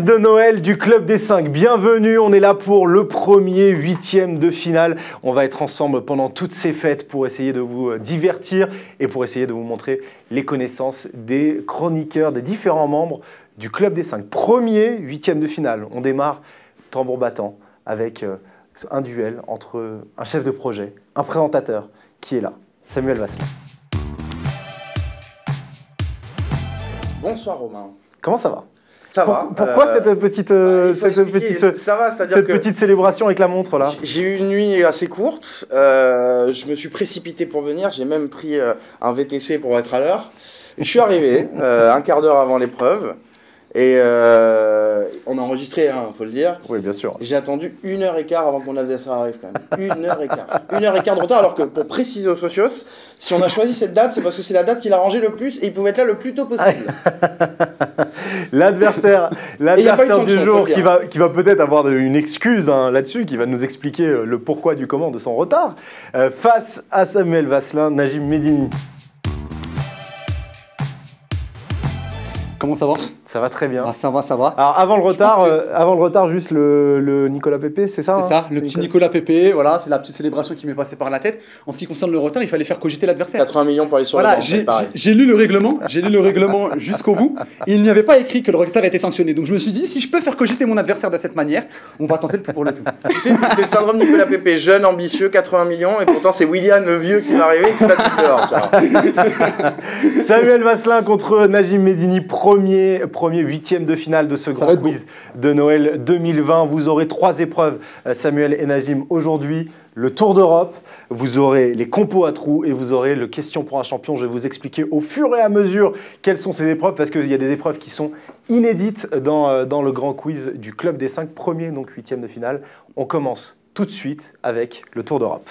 quiz de Noël du Club des 5. Bienvenue, on est là pour le premier huitième de finale. On va être ensemble pendant toutes ces fêtes pour essayer de vous divertir et pour essayer de vous montrer les connaissances des chroniqueurs, des différents membres du Club des 5. Premier huitième de finale. On démarre tambour battant avec un duel entre un chef de projet, un présentateur qui est là, Samuel Vasselin. Bonsoir Romain. Comment ça va? Ça va. Pourquoi cette petite célébration avec la montre là? J'ai eu une nuit assez courte, je me suis précipité pour venir, j'ai même pris un VTC pour être à l'heure. Je suis arrivé un quart d'heure avant l'épreuve et on a enregistré, il faut le dire. Oui, bien sûr. J'ai attendu 1h15 avant que mon adversaire arrive quand même. 1h15. 1h15 de retard, alors que pour préciser aux socios, si on a choisi cette date, c'est parce que c'est la date qu'il a rangée le plus et il pouvait être là le plus tôt possible. L'adversaire du jour qui va peut-être avoir une excuse là-dessus, qui va nous expliquer le pourquoi du comment de son retard, face à Samuel Vasselin, Najim Medini. Comment ça va? Ça va très bien. Ah, ça va, ça va. Alors avant le retard, juste le Nicolas Pépé, c'est ça? C'est ça, le petit Nicolas Pépé, voilà, c'est la petite célébration qui m'est passée par la tête. En ce qui concerne le retard, il fallait faire cogiter l'adversaire. 80 millions pour aller sur voilà, le banc, j'ai lu le règlement jusqu'au bout. Et il n'y avait pas écrit que le retard était sanctionné. Donc je me suis dit, si je peux faire cogiter mon adversaire de cette manière, on va tenter le tout pour le tout. Tu sais, c'est le syndrome Nicolas Pépé, jeune, ambitieux, 80 millions, et pourtant c'est William le vieux qui va arriver et qui va tout dehors. Samuel Vasselin contre Najim Medini, premier huitième de finale de ce grand quiz de Noël 2020. Vous aurez 3 épreuves, Samuel et Najim, aujourd'hui. Le Tour d'Europe, vous aurez les compos à trous et vous aurez le question pour un champion. Je vais vous expliquer au fur et à mesure quelles sont ces épreuves parce qu'il y a des épreuves qui sont inédites dans le grand quiz du Club des 5, premier, donc huitième de finale. On commence tout de suite avec le Tour d'Europe.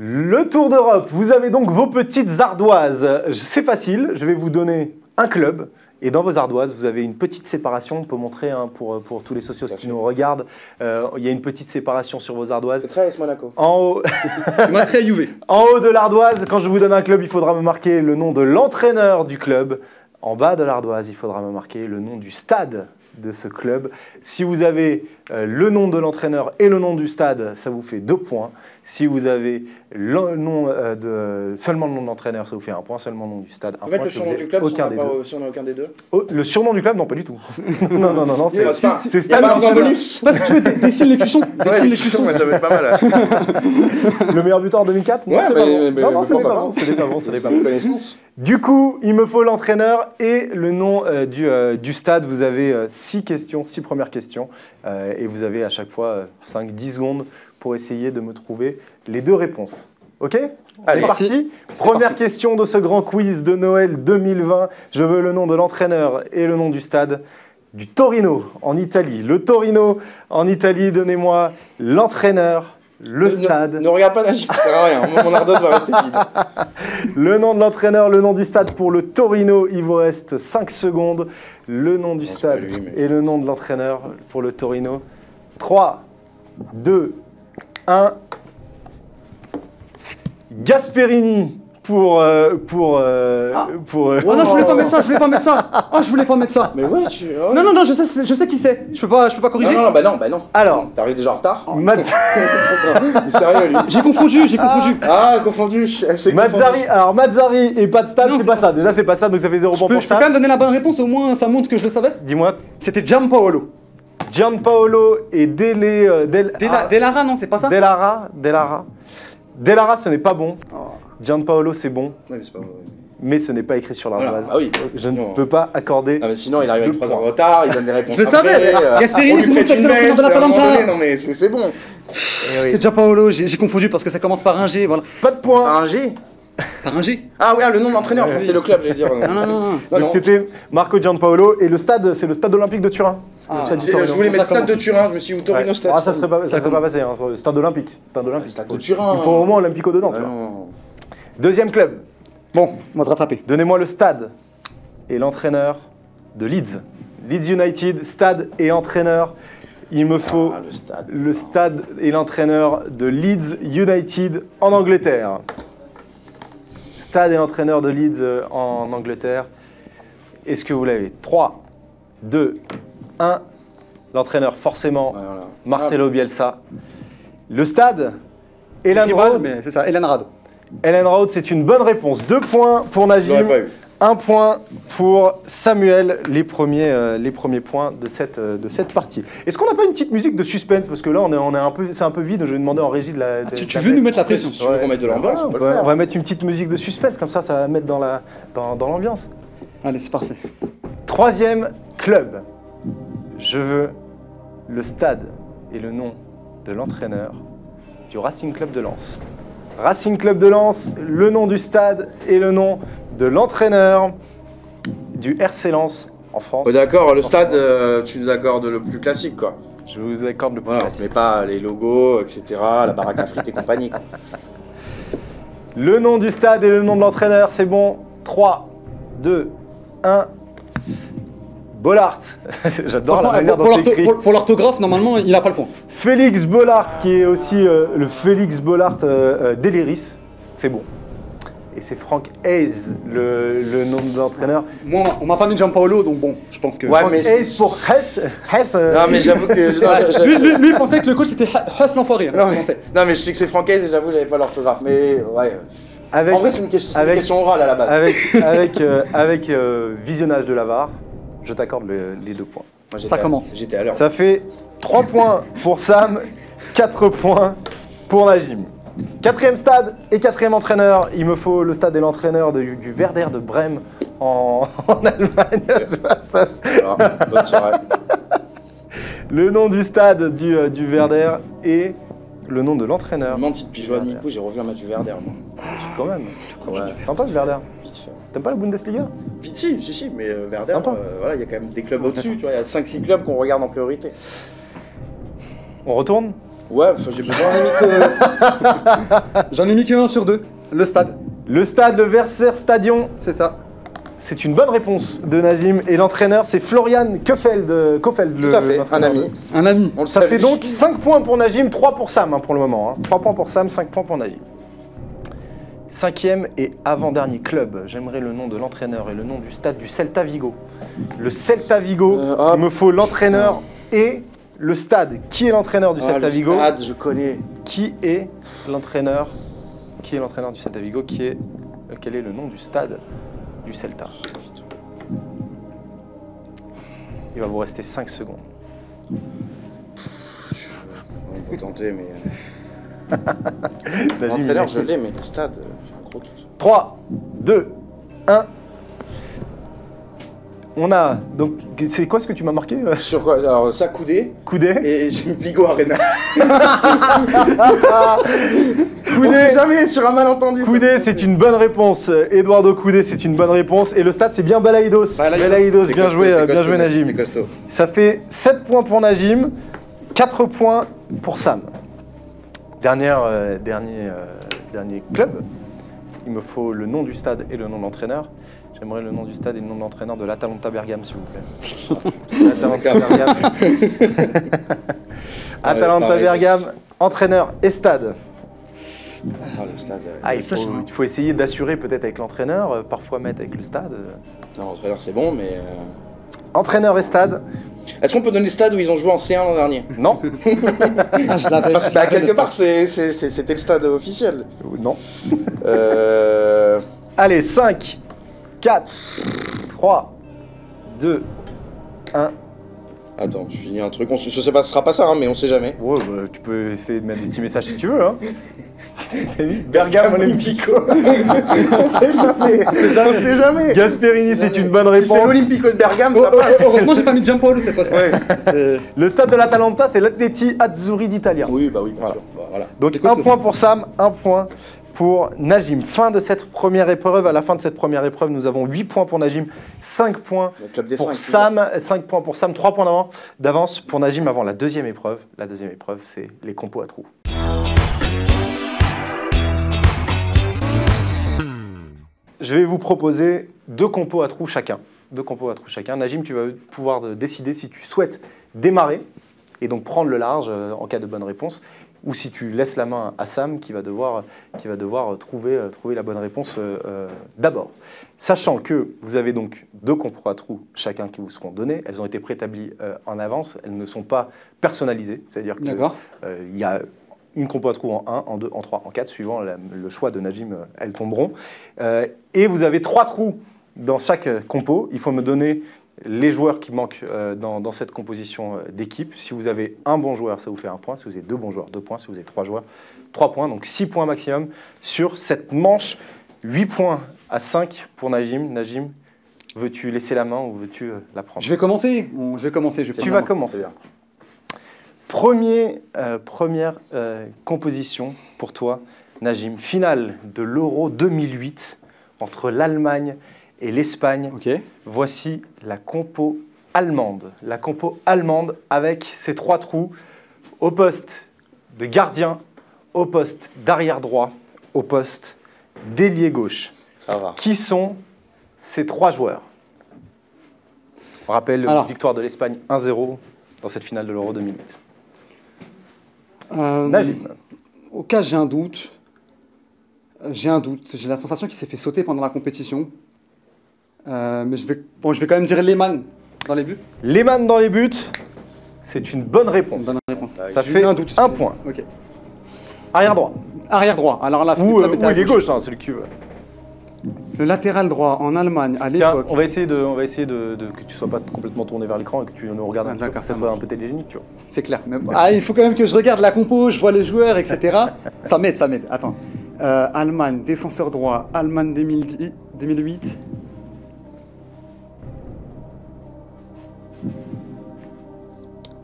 Le Tour d'Europe, vous avez donc vos petites ardoises. C'est facile, je vais vous donner un club. Et dans vos ardoises, vous avez une petite séparation. On peut montrer pour tous les socios qui nous regardent. Il y a une petite séparation sur vos ardoises. C'est très AS Monaco. En haut, Moi, très Juve. En haut de l'ardoise, quand je vous donne un club, il faudra me marquer le nom de l'entraîneur du club. En bas de l'ardoise, il faudra me marquer le nom du stade de ce club. Si vous avez le nom de l'entraîneur et le nom du stade, ça vous fait 2 points. Si vous avez seulement le nom de l'entraîneur, ça vous fait 1 point. Seulement le nom du stade, 1 point. Le surnom du club, si on n'a aucun des deux. Le surnom du club, non, pas du tout. non, c'est stade. Bonus. Parce que tu veux, dessine les cuissons. Dessine les cuissons, ça va être pas mal. Le meilleur buteur en 2004? Non, c'est pas bon. C'est pas bon. Du coup, il me faut l'entraîneur et le nom du stade. Vous avez 6 premières questions. Et vous avez à chaque fois 5-10 secondes pour essayer de me trouver les 2 réponses. Ok? Allez, c'est parti. Première question de ce grand quiz de Noël 2020. Je veux le nom de l'entraîneur et le nom du stade du Torino en Italie. Le Torino en Italie, donnez-moi l'entraîneur, le stade. Ne regarde pas Najim, ça sert à rien. Mon ardoise va rester vide. Le nom de l'entraîneur, le nom du stade pour le Torino, il vous reste 5 secondes. Le nom du stade et le nom de l'entraîneur pour le Torino. 3, 2, 1. Gasperini pour Oh non, je voulais pas mettre ça, Mais ouais, Non, je sais qui c'est. Je peux pas corriger. Non. Alors, t'arrives déjà en retard. Mais sérieux, lui. J'ai confondu. Ah, confondu. Mazzari et pas de stade, c'est pas ça. Déjà, c'est pas ça, donc ça fait 0 points pour Je peux ça. quand même donner la bonne réponse, au moins ça montre que je le savais. Dis-moi. C'était Giampaolo. Giampaolo et Delara, non, c'est pas ça? Delara, ce n'est pas bon. Giampaolo, c'est bon. Ouais, mais c'est pas vrai. Mais ce n'est pas écrit sur l'ardoise. Ah oui. Je ne peux pas accorder. Ah mais sinon il arrive avec 3 heures de retard, il donne des réponses. Je le savais. Gasperini, tout le monde sait que c'est l'entraîneur de l'Atalanta. Non mais c'est bon. C'est Giampaolo, j'ai confondu parce que ça commence par un G, voilà. Pas de point. Par un G. Par un G. Ah oui, le nom de l'entraîneur, je pensais le club, j'allais dire. Non. C'était Marco Giampaolo et le stade, c'est le stade olympique de Turin. Je voulais mettre stade de Turin, je me suis dit Torino stade. Ah, ça serait pas passé, hein. Stade olympique. Stade de Turin. Il faut au moins Olympico dedans. Deuxième club. Bon, on va se rattraper. Donnez-moi le stade et l'entraîneur de Leeds. Leeds United, stade et entraîneur. Il me faut le stade et l'entraîneur de Leeds United en Angleterre. Stade est l'entraîneur de Leeds en Angleterre. Est-ce que vous l'avez? 3, 2, 1. L'entraîneur, forcément, voilà. Marcelo Bielsa. Le stade, Elland Rival, Road. mais c'est ça, Elland Road. Elland Road, c'est une bonne réponse. 2 points pour Je l'aurais Najim. pas eu. 1 point pour Samuel, les premiers points de cette partie. Est-ce qu'on n'a pas une petite musique de suspense? Parce que là, c'est un peu vide. Je vais demander en régie de la. Tu veux nous mettre la pression? Si tu veux qu'on mette de l'ambiance, on peut le faire. On va mettre une petite musique de suspense, comme ça va mettre dans l'ambiance. Allez, c'est parti. 3e club. Je veux le stade et le nom de l'entraîneur du Racing Club de Lens. Racing Club de Lens, le nom du stade et le nom de l'entraîneur du RC Lens en France. D'accord, le stade, tu nous accordes le plus classique, quoi. Je vous accorde le plus Voilà, classique. mais pas les logos, etc., la baraque à frites et compagnie, quoi. Le nom du stade et le nom de l'entraîneur, c'est bon. 3, 2, 1. Bollard. J'adore la manière dont c'est écrit. Pour l'orthographe, normalement, il n'a pas le point. Félix Bollard, qui est aussi le Félix Bollard d'Elleris. C'est bon. Et c'est Frank Hayes, le nom de l'entraîneur. Moi, on m'a pas mis Gianpaolo, donc bon, je pense que... Ouais, Frank mais Hayes pour Hess. Non, mais j'avoue que... Lui, il pensait que le coach c'était Huss l'enfoiré. Hein, Non, il pensait. mais je sais que c'est Francaise et j'avoue, j'avais pas l'orthographe. Mais ouais. Avec, En vrai, c'est une question orale à la base. avec visionnage de la VAR, je t'accorde les 2 points. Moi, Ça commence. J'étais à l'heure. Ça fait 3 points pour Sam, 4 points pour Najim. 4e stade et 4e entraîneur. Il me faut le stade et l'entraîneur du Werder de Brême en Allemagne. Je vois ça. Alors, bonne soirée. Le nom du stade du Werder et le nom de l'entraîneur. Demande si depuis Johan Micou, j'ai revu un match du Werder, moi. Quand même. Ouais. Sympa ce Werder. Vite fait. T'aimes pas la Bundesliga? Vite, si, mais Werder, Sympa. voilà, il y a quand même des clubs au-dessus, tu vois, il y a 5-6 clubs qu'on regarde en priorité. On retourne? Ouais, enfin, j'ai besoin J'en ai mis que 1 sur 2. Le stade. Le stade, le Verser Stadion. C'est ça. C'est une bonne réponse de Najim. Et l'entraîneur, c'est Florian Kofeld. Tout à fait, un ami. Un ami. On le Ça salue. fait donc 5 points pour Najim, 3 pour Sam pour le moment. 3 points pour Sam, 5 points pour Najim. 5e et avant-dernier club. J'aimerais le nom de l'entraîneur et le nom du stade du Celta Vigo. Le Celta Vigo, il me faut l'entraîneur et le stade. Qui est l'entraîneur du Celta Vigo? Le stade, je connais. Qui est l'entraîneur du Celta Vigo? Quel est le nom du stade du Celta? Il va vous rester 5 secondes. On peut tenter, mais... Najim, L'entraîneur, il je est- l'ai, mais le stade, j'ai un gros doute. 3, 2, 1. On a. Donc, c'est quoi ce que tu m'as marqué? Sur quoi? Alors, ça, Coudé, Coudé. et j'ai mis Vigo Arena. On Coudé. sait jamais, sur un malentendu. Coudé, c'est une bonne réponse. Eduardo Coudé, c'est une bonne réponse. Et le stade, c'est bien Balaïdos. Balaïdos. Balaïdos, T'es bien costaud, joué, t'es bien costaud, joué Najim. t'es costaud. Ça fait 7 points pour Najim, 4 points pour Sam. Dernier club. Il me faut le nom du stade et le nom de l'entraîneur. J'aimerais le nom du stade et le nom de l'entraîneur de l'Atalanta Bergame, s'il vous plaît. Atalanta Bergame. Atalanta pareil. Bergame, entraîneur et stade. Ah, le stade. Il faut essayer d'assurer peut-être avec l'entraîneur, parfois mettre avec le stade. Non, l'entraîneur, c'est bon, mais... Entraîneur et stade, Est-ce qu'on peut donner le stade où ils ont joué en C1 l'an dernier? non. Ah, je l'avais. Parce que quelque part, c'était le stade officiel. Non. Euh... Allez, 5, 4, 3, 2, 1. Attends, je finis un truc. Je sais pas, ce sera pas ça, hein, mais on sait jamais. Ouais, bah, tu peux mettre des petits messages si tu veux. Hein. T'as mis Bergame Olympico. On sait jamais. On sait jamais. Gasperini, c'est une bonne Si c'est réponse. l'Olympico de Bergame, ça passe. Heureusement, j'ai pas mis Gianpaolo cette fois-ci. C'est- Le stade de l'Atalanta, c'est l'Atleti Azzurri d'Italia. Oui, bah oui, bien Voilà. sûr. Bah, voilà. Donc Écoute, un point pour Sam, un point pour Najim. Fin de cette première épreuve. À la fin de cette première épreuve, nous avons 8 points pour Najim, 5 points Le club des pour 5. Sam, 5 points pour Sam, 3 points d'avance pour Najim avant la deuxième épreuve. La deuxième épreuve, c'est les compos à trous. Je vais vous proposer 2 compos à trous chacun. 2 compos à trous chacun. Najim, tu vas pouvoir décider si tu souhaites démarrer et donc prendre le large en cas de bonne réponse. ou si tu laisses la main à Sam qui va devoir trouver la bonne réponse d'abord. Sachant que vous avez donc 2 compos à trous chacun qui vous seront donnés, elles ont été préétablies en avance, elles ne sont pas personnalisées, c'est-à-dire qu'il y a une compo à trous en 1, en 2, en 3, en 4, suivant le choix de Najim, elles tomberont. Et vous avez 3 trous dans chaque compo, il faut me donner les joueurs qui manquent dans cette composition d'équipe. Si vous avez un bon joueur, ça vous fait 1 point. Si vous avez 2 bons joueurs, 2 points. Si vous avez 3 joueurs, 3 points. Donc 6 points maximum sur cette manche. 8 points à 5 pour Najim. Najim, veux-tu laisser la main ou veux-tu la prendre? Je vais commencer. Tu vas commencer. Première composition pour toi, Najim. Finale de l'Euro 2008 entre l'Allemagne et l'Espagne. Voici la compo allemande. La compo allemande avec ses 3 trous au poste de gardien, au poste d'arrière droit, au poste d'ailier gauche. Ça va. Qui sont ces 3 joueurs? On rappelle la victoire de l'Espagne 1-0 dans cette finale de l'Euro 2008. Najim. Au cas, j'ai un doute. J'ai la sensation qu'il s'est fait sauter pendant la compétition. Mais je vais quand même dire Lehmann dans les buts. Lehmann dans les buts, c'est une bonne réponse. Ça fait un point. Okay. Arrière droit. Arrière droit. Alors là, ou il est gauche, hein, celui que tu veux. Le latéral droit en Allemagne à l'époque. On va essayer de que tu sois pas complètement tourné vers l'écran et que tu nous regardes un peu, que ça soit un peu télégénique, tu vois. C'est clair. Mais, il faut quand même que je regarde la compo, je vois les joueurs, etc. ça m'aide. Attends. Allemagne, défenseur droit, Allemagne 2008.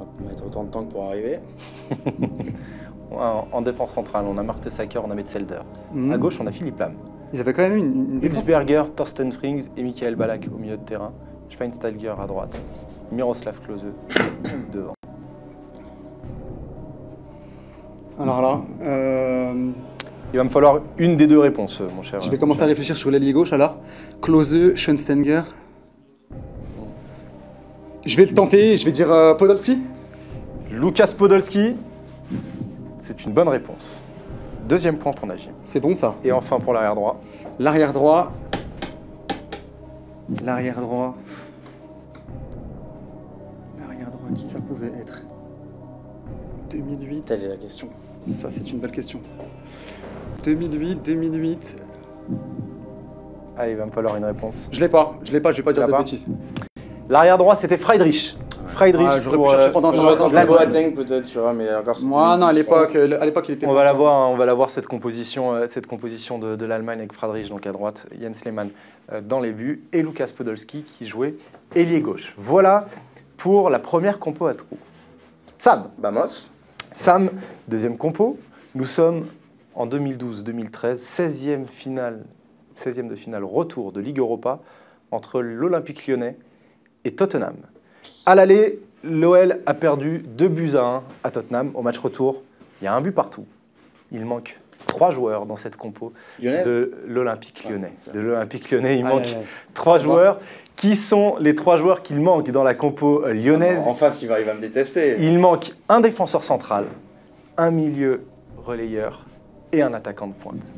On va mettre autant de temps que pour arriver. En défense centrale, on a Mertesacker, on a Metzelder. À gauche, on a Philippe Lahm. Ils avaient quand même une défense. Hilsberger, Thorsten Frings et Michael Ballack au milieu de terrain. Schweinsteiger à droite. Miroslav Klose devant. Alors là, il va me falloir une des 2 réponses, mon cher. Je vais commencer à réfléchir sur l'ailier gauche alors. Klose, Schweinsteiger. Je vais le tenter, je vais dire Podolski. Lukas Podolski, c'est une bonne réponse. 2e point pour Najim. C'est bon ça. Et enfin pour l'arrière droit. L'arrière droit, qui ça pouvait être? 2008. Telle est la question. Ça, c'est une belle question. 2008. Allez, il va me falloir une réponse. Je l'ai pas, je vais pas dire de bêtises. L'arrière droit, c'était Friedrich. Friedrich pour Boateng peut-être, tu vois, mais encore. Moi, non, à l'époque, il était. On va la voir cette composition de l'Allemagne avec Friedrich donc à droite, Jens Lehmann dans les buts et Lukas Podolski qui jouait ailier gauche. Voilà pour la première compo à trous. Sam. Vamos. Sam, 2e compo. Nous sommes en 2012-2013, 16e de finale retour de Ligue Europa entre l'Olympique Lyonnais et Tottenham. À l'aller, l'OL a perdu 2-1 à Tottenham. Au match retour, il y a un but partout. Il manque 3 joueurs dans cette compo de l'Olympique Lyonnais. Il manque 3 joueurs. Qui sont les 3 joueurs qu'il manque dans la compo lyonnaise? En face, il va me détester. Il manque un défenseur central, un milieu relayeur et un attaquant de pointe.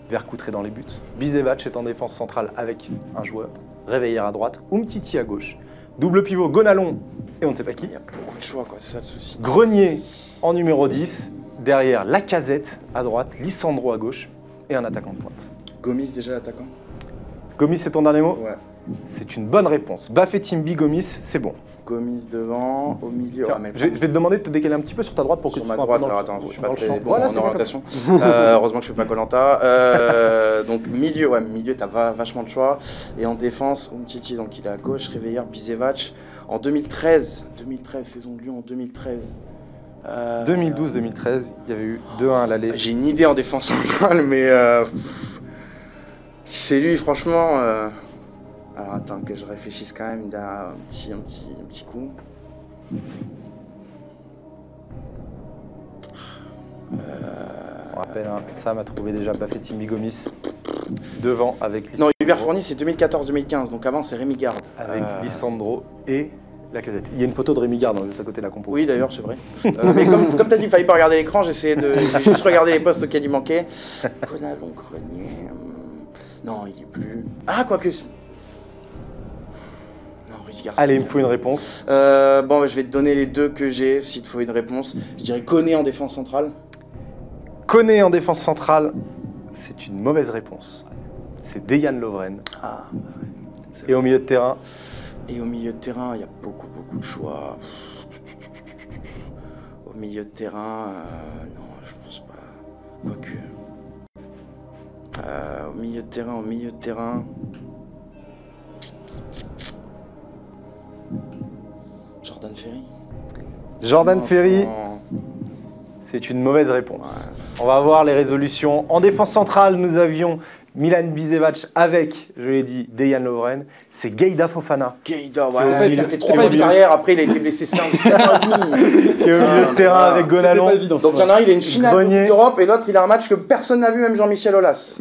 Vercoutré dans les buts. Bisevac est en défense centrale avec un joueur. Réveillère à droite, Umtiti à gauche. Double pivot, Gonalon et on ne sait pas qui. Il y a beaucoup de choix, quoi, c'est ça le souci. Grenier en numéro 10. Derrière, Lacazette à droite, Lisandro à gauche et un attaquant de pointe. Gomis déjà l'attaquant? Gomis, c'est ton dernier mot? Ouais. C'est une bonne réponse. Bafetimbi, Gomis, c'est bon. Gomis devant, au milieu. Tiens, je vais te demander de te décaler un petit peu sur ta droite pour que tu sois un peu dans le attends, je suis pas dans le très champ. bon en orientation. Heureusement que je fais pas Koh-Lanta. Donc milieu, t'as vachement de choix. Et en défense, Umtiti, donc il est à gauche, Réveillère, Bisevac. En 2013, saison de Lyon en 2013. 2012-2013, il y avait eu 2-1 à l'aller. J'ai une idée en défense centrale, mais si c'est lui, franchement. Alors attends que je réfléchisse quand même d'un petit coup. On rappelle, hein, Sam a trouvé déjà Bafetimbi Gomis devant avec Lisandro. Non, Hubert Fournier c'est 2014-2015, donc avant c'est Rémi Garde. Avec Lisandro et Lacazette. Il y a une photo de Rémi Garde juste à côté de la compo. Oui, d'ailleurs, c'est vrai. Mais comme tu as dit, il fallait pas regarder l'écran, j'ai juste regardé les postes auxquels il manquait. Konalon, Grenier... Non, il est plus... Ah, quoique... Non, Rudy Garcia. Allez, il me faut une réponse. Bon, je vais te donner les deux que j'ai, s'il te faut une réponse. Je dirais Koné en défense centrale. Koné en défense centrale, c'est une mauvaise réponse. C'est Dejan Lovren. Ah, ouais. Et au milieu de terrain, Et au milieu de terrain, il y a beaucoup de choix. Au milieu de terrain, non, je pense pas. Quoique. Au milieu de terrain. Jordan Ferry. Jordan Non, Ferry, sans- c'est une mauvaise réponse. On va voir les résolutions. En défense centrale, nous avions Milan Bisevac avec, je l'ai dit, Dejan Lovren. C'est Geida Fofana. Keïda, pas ouais, il a évident. fait C'était 3 pas mois de évident. carrière, après il a été blessé 5 ans et demi. Qui est au milieu de terrain avec Gonalon. C'était pas évident. Donc il y en a un, il a une finale de Grenier. Coupe d'Europe et l'autre il a un match que personne n'a vu, même Jean-Michel Aulas.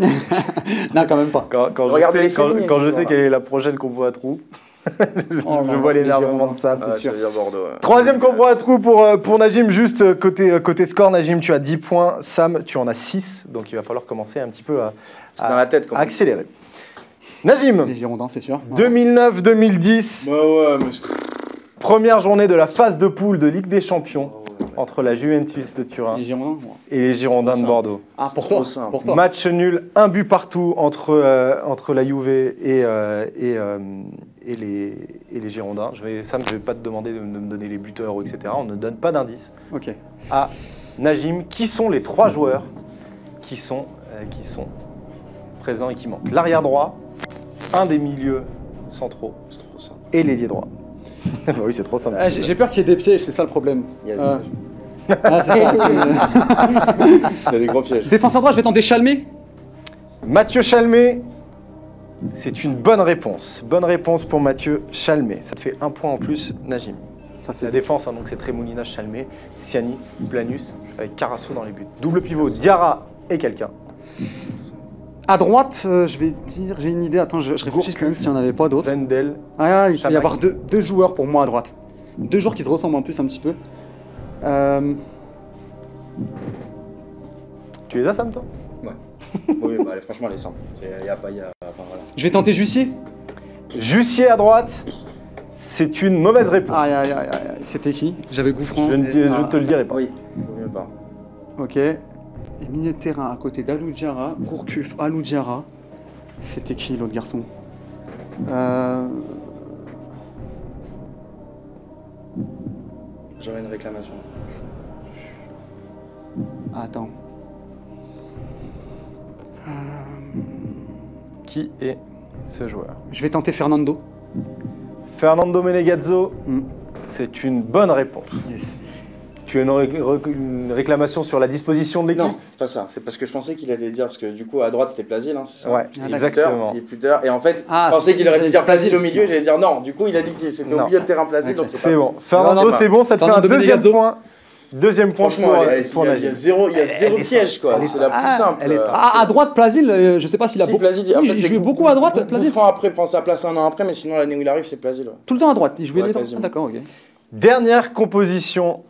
Non, quand même pas. Quand Regardez les je sais, féminines, quand je ce sais soir-là. quelle est la prochaine compo à trous, je non, vois c'est l'énervement les de ça. Girondins, Ah, c'est sûr. ça veut dire Bordeaux. Ouais. Troisième compo à trous pour Najim, juste côté score. Najim, tu as 10 points. Sam, tu en as 6. Donc il va falloir commencer un petit peu C'est dans la tête quand à même. accélérer. Najim, Les Girondins, c'est sûr. 2009-2010, Ouais, mais... première journée de la phase de poule de Ligue des Champions entre la Juventus de Turin Les Girondins. Ouais. et les Girondins de simple. Bordeaux. Ah, pour Trop toi. simple. Pour toi. Match nul, un but partout entre la Juve et les Girondins. Sam, je ne vais pas te demander de me donner les buteurs, etc. On ne donne pas d'indice. Ok. À Najim, qui sont les 3 joueurs qui sont présents et qui manquent? L'arrière droit, un des milieux centraux C'est trop simple. et l'ailier droit. Bah oui, c'est trop simple. Ah, j'ai peur qu'il y ait des pièges, c'est ça le problème. Il y a des Ah. Ah, c'est ça. Il y a des gros pièges. Défenseur droit, je vais tenter Chalmé. Mathieu Chalmé, c'est une bonne réponse. Bonne réponse pour Mathieu Chalmé. Ça te fait 1 point en plus, Najim. Ça, C'est la défense, hein, donc c'est Tremolina, Chalmé, Siani, Planus, avec Carasso dans les buts. Double pivot, Diarra et quelqu'un. À droite, je vais dire, j'ai une idée. Attends, je réfléchis quand même s'il n'y en avait pas d'autres. Wendel. Ah, il peut y Chamac. avoir deux joueurs pour moi à droite. 2 joueurs qui se ressemblent en plus un petit peu. Tu les as, Sam, toi? Oui, bah, franchement, elle est simple. Il y a pas... Enfin, voilà. Je vais tenter Jussier. Jussier à droite, c'est une mauvaise réponse. Aïe, aïe, aïe, aïe. C'était qui? J'avais Gouffran. Je ne te le dirai pas. Oui, vaut mieux pas. Ok. Et milieu de terrain à côté d'Alou Diarra, Gourcuff, Alou Diarra. C'était qui l'autre garçon? J'aurais une réclamation. Attends. Qui est ce joueur? Je vais tenter Fernando. Fernando Menegazzo, Mm. c'est une bonne réponse. Yes. Tu as une réclamation sur la disposition de l'équipe? Non, pas ça. C'est parce que je pensais qu'il allait dire, parce que du coup, à droite, c'était Plasil, hein, c'est ça? Ouais, Ah, exactement. Il est plus tard. Et en fait, Ah, je pensais qu'il aurait pu j'allais dire dire Plasil au Plasil. milieu, j'allais dire non. Du coup, il a dit que c'était au Non. milieu de terrain Plasil, Ok. donc C'est pas bon. Fernando, non, c'est bon, ça te fait un Fernando deuxième Menegazzo. point. Deuxième point Franchement, pour il y a Najim. zéro Elle est piège, quoi. simple. C'est la plus Ah, simple. elle est simple. Ah, à droite, Plasil, je sais pas s'il a Si, beaucoup. Plasil, Si, en fait, il c'est jouait beaucoup à droite, Plasil. Gouffran après prend sa place un an après, mais sinon, l'année où il arrive, c'est Plasil. Ouais. Tout le temps à droite. Il jouait Ouais, les deux. quasiment. Ah, d'accord, ok. Dernière composition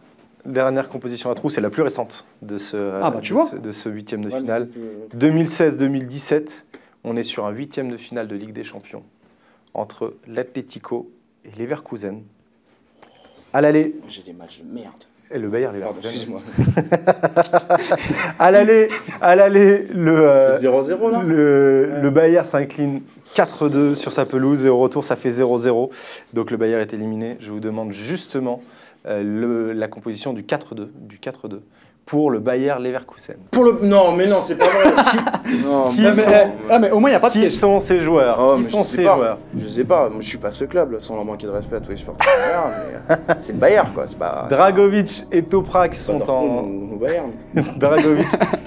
à trous, c'est la plus récente de ce, Ah, bah, tu vois. de ce huitième de Ouais, mais finale. c'est plus- 2016-2017, on est sur un huitième de finale de Ligue des Champions entre l'Atlético et Leverkusen. À l'aller, J'ai des matchs de merde. et le Bayer Pardon, Leverkusen. excuse-moi. À l'aller, C'est 0-0 là le Bayer s'incline 4-2 sur sa pelouse et au retour ça fait 0-0. Donc le Bayer est éliminé. Je vous demande justement la composition du 4-2 pour le Bayer Leverkusen. Non, mais non, c'est pas vrai. Non, Qui mais- sont- Mais au moins, il n'y a pas de Qui piège. sont ces joueurs? Oh, Qui mais sont je sais ces pas. joueurs? Je sais pas, moi je suis pas ce club là, sans leur manquer de respect à tous les supporters du Bayern, mais c'est le Bayern quoi, c'est pas. Dragovic et Toprak c'est pas sont Dortmund en ou Bayern. Dragovic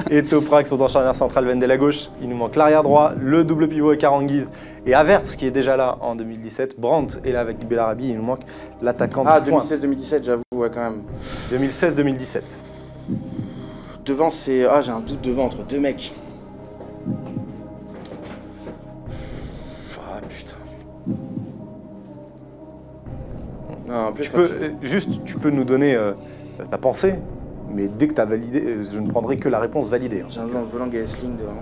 et Toprak sont en charnière centrale, Wendel à gauche. Il nous manque l'arrière droit, le double pivot avec Aranguiz et Havertz qui est déjà là en 2017. Brandt est là avec Bellarabi. Il nous manque l'attaquant Ah, de pointe. 2016-2017, j'avoue, ouais, quand même. 2016-2017. Devant, c'est. Ah, j'ai un doute devant entre deux mecs. Ah putain. Non, Non, en plus, tu peux nous donner ta pensée, mais dès que tu as validé, je ne prendrai que la réponse validée. J'ai un nom de volant, il y a Essling devant.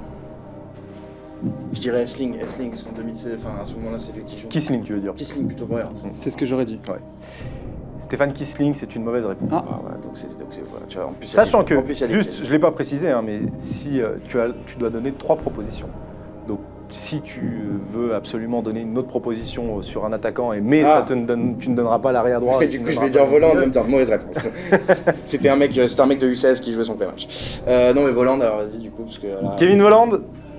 Je dirais Essling, parce qu'en 2016, enfin à ce moment-là, c'est lui qui joue. Kissling, tu veux dire? Kissling plutôt, ouais. C'est ce que j'aurais dit. Ouais. Stéphane Kissling, c'est une mauvaise réponse. Ah ouais, donc voilà, tu vois, en plus, Sachant que, juste, je ne l'ai pas précisé, hein, mais si tu dois donner 3 propositions. Donc, si tu veux absolument donner une autre proposition sur un attaquant, tu ne donneras pas l'arrière droit. Du coup, je vais dire Voland en même temps. Mauvaise réponse. C'était un mec de U16 qui jouait son pré-match. Non, mais Voland, alors vas-y, du coup, parce que. Là, Kevin Voland.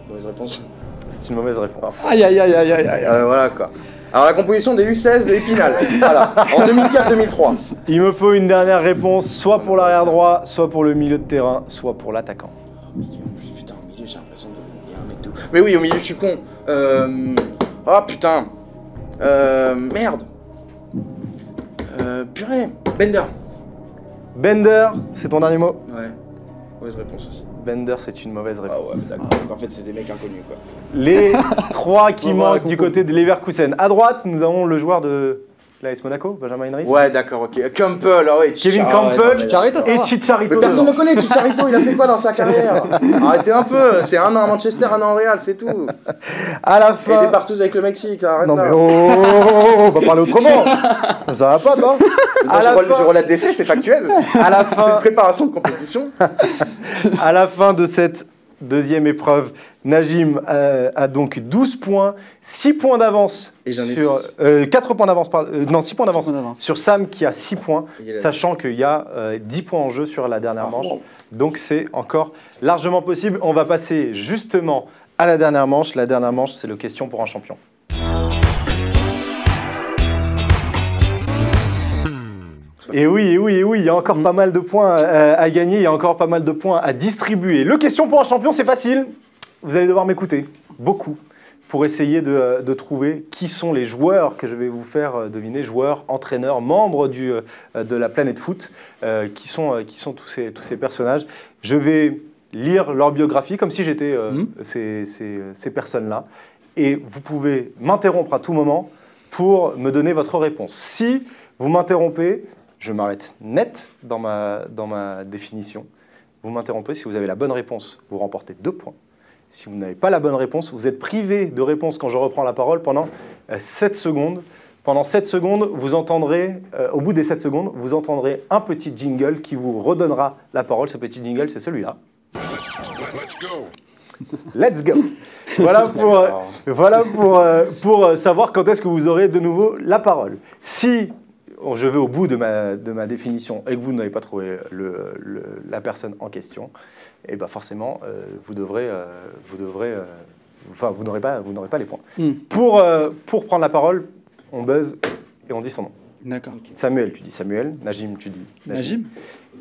Mauvaise réponse. C'est une mauvaise réponse. Aïe, aïe, aïe, aïe, aïe, aïe. Voilà quoi. Alors, la composition des U16 de Épinal. Voilà, en 2004-2003. Il me faut une dernière réponse, soit pour l'arrière droit, soit pour le milieu de terrain, soit pour l'attaquant. Au milieu, en plus, putain, au milieu, j'ai l'impression qu'il y a un mec de. Mais oui, au milieu, je suis con. Oh putain. Merde. Purée. Bender. Bender, c'est ton dernier mot? Ouais. Mauvaise réponse aussi. Bender, c'est une mauvaise réponse. Ah ouais, d'accord. En fait, c'est des mecs inconnus, quoi. Les 3 qui manquent du côté de Leverkusen. À droite, nous avons le joueur de l'AS Monaco, Benjamin Henry. Ouais, d'accord, ok. Campbell, ah ouais. Kevin Campbell, Chicharito, ça et va. Chicharito. Mais personne ne le connaît, Chicharito, il a fait quoi dans sa carrière? Arrêtez un peu, c'est un an à Manchester, un an au Real, c'est tout. À la Et fin. des partout avec le Mexique, arrête Non mais là. on va parler autrement. Ça va pas, toi? Moi, je relate des faits, c'est factuel. À la C'est une fin, préparation de compétition. à la fin de cette deuxième épreuve, Najim a donc 12 points, 6 points d'avance Et j'en ai sur 4 points d'avance, non 6 points d'avance 6 points d'avance. sur Sam qui a 6 points, Il a- sachant qu'il y a 10 points en jeu sur la dernière manche. wow. Donc c'est encore largement possible. On va passer justement à la dernière manche. La dernière manche, c'est le question pour un champion. Et oui, il y a encore pas mal de points à gagner, il y a encore pas mal de points à distribuer. Le question pour un champion, c'est facile. Vous allez devoir m'écouter, beaucoup, pour essayer de trouver qui sont les joueurs que je vais vous faire deviner, joueurs, entraîneurs, membres de la planète foot, qui sont tous ces personnages. Je vais lire leur biographie comme si j'étais ces personnes-là. Et vous pouvez m'interrompre à tout moment pour me donner votre réponse. Si vous m'interrompez, je m'arrête net dans ma définition. Vous m'interrompez, si vous avez la bonne réponse, vous remportez 2 points. Si vous n'avez pas la bonne réponse, vous êtes privé de réponse quand je reprends la parole pendant 7 secondes. Pendant 7 secondes, vous entendrez, au bout des 7 secondes, vous entendrez un petit jingle qui vous redonnera la parole. Ce petit jingle, c'est celui-là. Let's go. Voilà pour savoir quand est-ce que vous aurez de nouveau la parole. Si je vais au bout de ma définition et que vous n'avez pas trouvé la personne en question, et ben forcément, vous n'aurez pas les points. Pour prendre la parole, on buzz et on dit son nom. D'accord. Samuel, tu dis Samuel. Najim, tu dis Najim.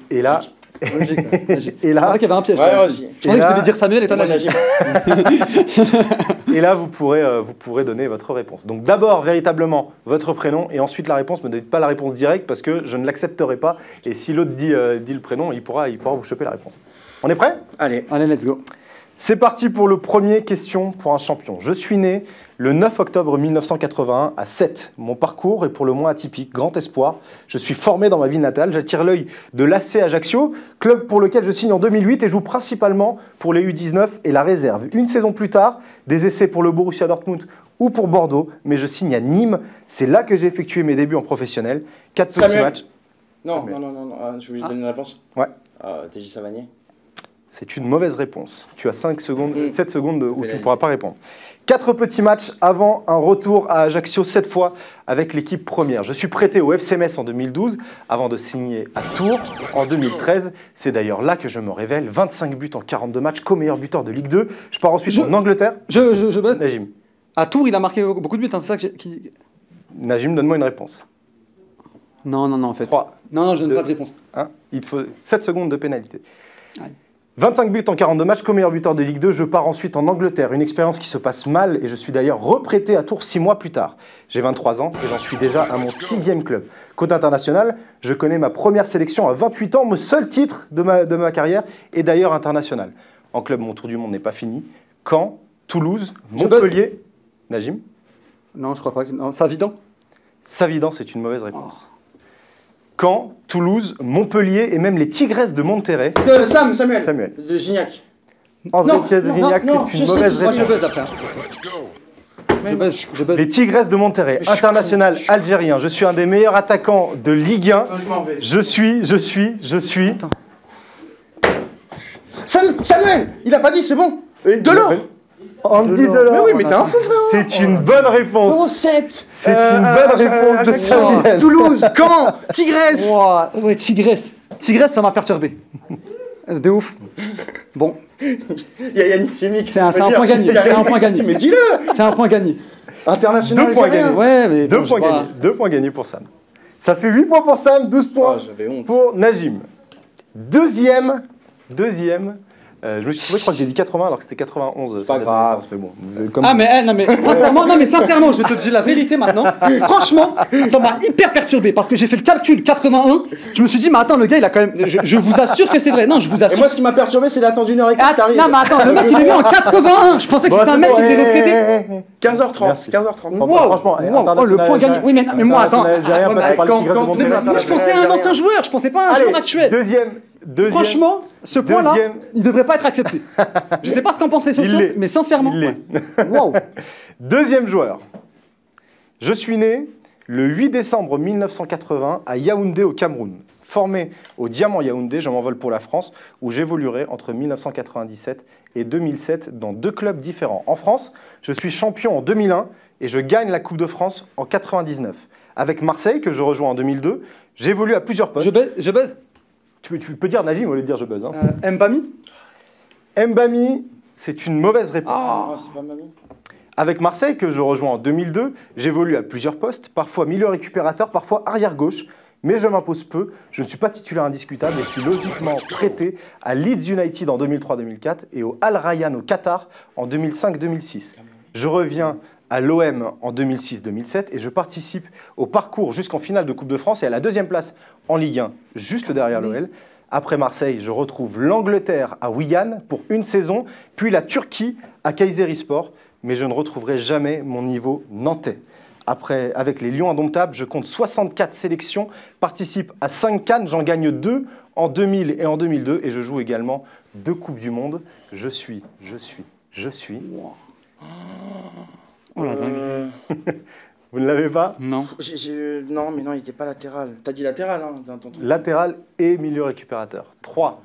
Et là... Logique, ouais. Najim. Et là, Je pensais qu'il y avait un piège. Ouais, quand même. moi aussi. Je pensais que tu là- devais dire Samuel et toi Moi, Najim. et là, vous pourrez donner votre réponse. Donc d'abord, véritablement, votre prénom et ensuite la réponse. Ne dites pas la réponse directe parce que je ne l'accepterai pas. Et si l'autre dit le prénom, il pourra vous choper la réponse. On est prêt? Allez. Allez, let's go. C'est parti pour le premier question pour un champion. Je suis né le 9 octobre 1981 à Sète. Mon parcours est pour le moins atypique, grand espoir. Je suis formé dans ma ville natale. J'attire l'œil de l'AC Ajaccio, club pour lequel je signe en 2008 et joue principalement pour les U19 et la réserve. Une saison plus tard, des essais pour le Borussia Dortmund ou pour Bordeaux, mais je signe à Nîmes. C'est là que j'ai effectué mes débuts en professionnel. 4 petits Samuel. matchs. Non, Samuel. non. Je suis obligé de donner une réponse. Ouais. TJ Savanier. C'est une mauvaise réponse. Tu as 7 secondes où tu ne Pénalité. pourras pas répondre. 4 petits matchs avant un retour à Ajaccio, cette fois avec l'équipe première. Je suis prêté au FC Metz en 2012 avant de signer à Tours en 2013. C'est d'ailleurs là que je me révèle. 25 buts en 42 matchs, co-meilleur buteur de Ligue 2. Je pars ensuite en Angleterre. Je buzz. Najim, À Tours, il a marqué beaucoup de buts, hein, c'est ça qui... Najim, donne-moi une réponse. Non, en fait. 3, Non, je donne Deux. pas de réponse. 1. Il te faut 7 secondes de pénalité. Aïe. 25 buts en 42 matchs, co-meilleur buteur de Ligue 2. Je pars ensuite en Angleterre, une expérience qui se passe mal et je suis d'ailleurs reprêté à Tours 6 mois plus tard. J'ai 23 ans et j'en suis déjà à mon 6e club. Côté international, je connais ma première sélection à 28 ans, mon seul titre de ma carrière est d'ailleurs international. En club, mon tour du monde n'est pas fini. Caen, Toulouse, Montpellier. Najim, Non, je crois pas. Non, Savidan. Savidan, c'est une mauvaise réponse. Caen, Toulouse, Montpellier et même les Tigresses de Monterrey. Samuel. De Gignac. André de Gignac, c'est une mauvaise Moi, je réponse. buzz après. Je buzz. Les Tigresses de Monterrey, international algérien. Je suis un des meilleurs attaquants de Ligue 1. Je m'en vais. Je suis. Attends. Samuel, il a pas dit, c'est bon. Delors. Andy Mais Delors. oui, mais t'es un fou, frérot. C'est une bonne réponse. 07. C'est une bonne réponse de Samuel. Toulouse, Caen, Tigresse. Ouah, ouais, Tigresse. Tigresse, ça m'a perturbé. De ouf. Bon, Il y a Yannick Simic. c'est un point gagné. C'est un point gagné. Mais dis-le. C'est un point gagné. International 2 points algérien. gagnés. Ouais, mais Deux bon, points je sais pas. gagnés. 2 points gagnés pour Sam. Ça fait 8 points pour Sam, 12 points Oh, j'avais honte. pour Najim. Deuxième. Je crois que j'ai dit 80 alors que c'était 91. C'est pas grave. Mais bon, Ah mais, non, mais sincèrement, je te dis la vérité maintenant. Franchement, ça m'a hyper perturbé parce que j'ai fait le calcul 81. Je me suis dit mais attends, le gars il a quand même. Je vous assure que c'est vrai. Non, je vous Et assure. moi, ce qui m'a perturbé, c'est d'attendre 1h15 que t'arrives. Non mais attends, le mec il est né en 81. Je pensais que c'était un mec qui était retraité. 15h30. Merci. 15h30. Wow. Franchement, Oh, le point gagné. Oui mais moi attends. Algérien passé par les Tigresses de Monterrey. Moi je pensais à un ancien joueur. Je pensais pas à un joueur actuel. Deuxième. Franchement, ce point-là, Deuxième. il devrait pas être accepté. Je sais pas ce qu'en pensait Il Soso, l'est. mais sincèrement. Il l'est. Wow. Deuxième joueur. Je suis né le 8 décembre 1980 à Yaoundé au Cameroun. Formé au Diamant Yaoundé, je m'envole pour la France où j'évoluerai entre 1997 et 2007 dans 2 clubs différents. En France, je suis champion en 2001 et je gagne la Coupe de France en 99. Avec Marseille, que je rejoins en 2002, j'évolue à plusieurs postes. Je buzz. Tu peux dire Najim au lieu de dire je buzz. Hein. Mbami. Mbami, c'est une mauvaise réponse. Ah, c'est pas mamie. Avec Marseille, que je rejoins en 2002, j'évolue à plusieurs postes, parfois milieu récupérateur, parfois arrière-gauche, mais je m'impose peu. Je ne suis pas titulaire indiscutable et suis logiquement prêté à Leeds United en 2003-2004 et au Al Rayyan au Qatar en 2005-2006. Je reviens à l'OM en 2006-2007 et je participe au parcours jusqu'en finale de Coupe de France et à la 2e place en Ligue 1, juste derrière l'OL. Après Marseille, je retrouve l'Angleterre à Wigan pour une saison, puis la Turquie à Kayserispor, mais je ne retrouverai jamais mon niveau nantais. Après, avec les Lions indomptables, je compte 64 sélections, participe à 5 CAN, j'en gagne 2 en 2000 et en 2002 et je joue également 2 Coupes du Monde. Je suis. Oh la dingue. Vous ne l'avez pas? Non. Non, mais non, il était pas latéral. T'as dit latéral, hein, dans ton truc. Latéral et milieu récupérateur. 3,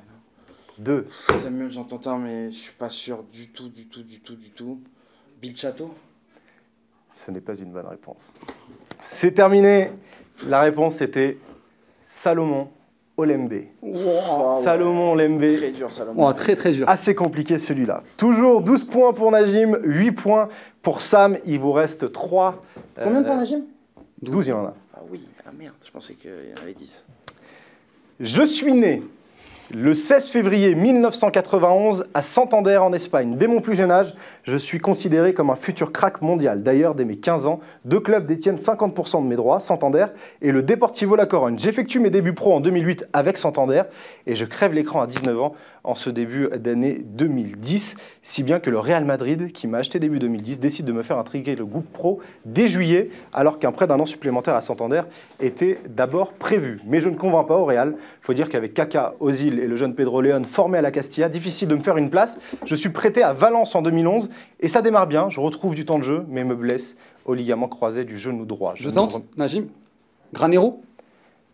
2. Samuel, j'entends un, mais je suis pas sûr du tout. Bill Chateau. Ce n'est pas une bonne réponse. C'est terminé. La réponse était Salomon Olembe. Salomon Olembe. Très dur, Salomon. Oh, très dur. Assez compliqué celui-là. Toujours 12 points pour Najim, 8 points pour Sam. Il vous reste 3. Combien de points, Najim? 12, il y en a. Ah oui, ah merde, je pensais qu'il y en avait 10. Je suis né le 16 février 1991 à Santander en Espagne. Dès mon plus jeune âge, je suis considéré comme un futur crack mondial. D'ailleurs, dès mes 15 ans, 2 clubs détiennent 50% de mes droits, Santander et le Deportivo La Corogne. J'effectue mes débuts pro en 2008 avec Santander et je crève l'écran à 19 ans en ce début d'année 2010, si bien que le Real Madrid, qui m'a acheté début 2010, décide de me faire intégrer le groupe pro dès juillet, alors qu'un prêt d'1 an supplémentaire à Santander était d'abord prévu. Mais je ne convainc pas au Real. Il faut dire qu'avec Kaka, Ozil et le jeune Pedro León formé à la Castilla, difficile de me faire une place. Je suis prêté à Valence en 2011 et ça démarre bien. Je retrouve du temps de jeu, mais me blesse au ligament croisé du genou droit. Je tente, Najim. Granero.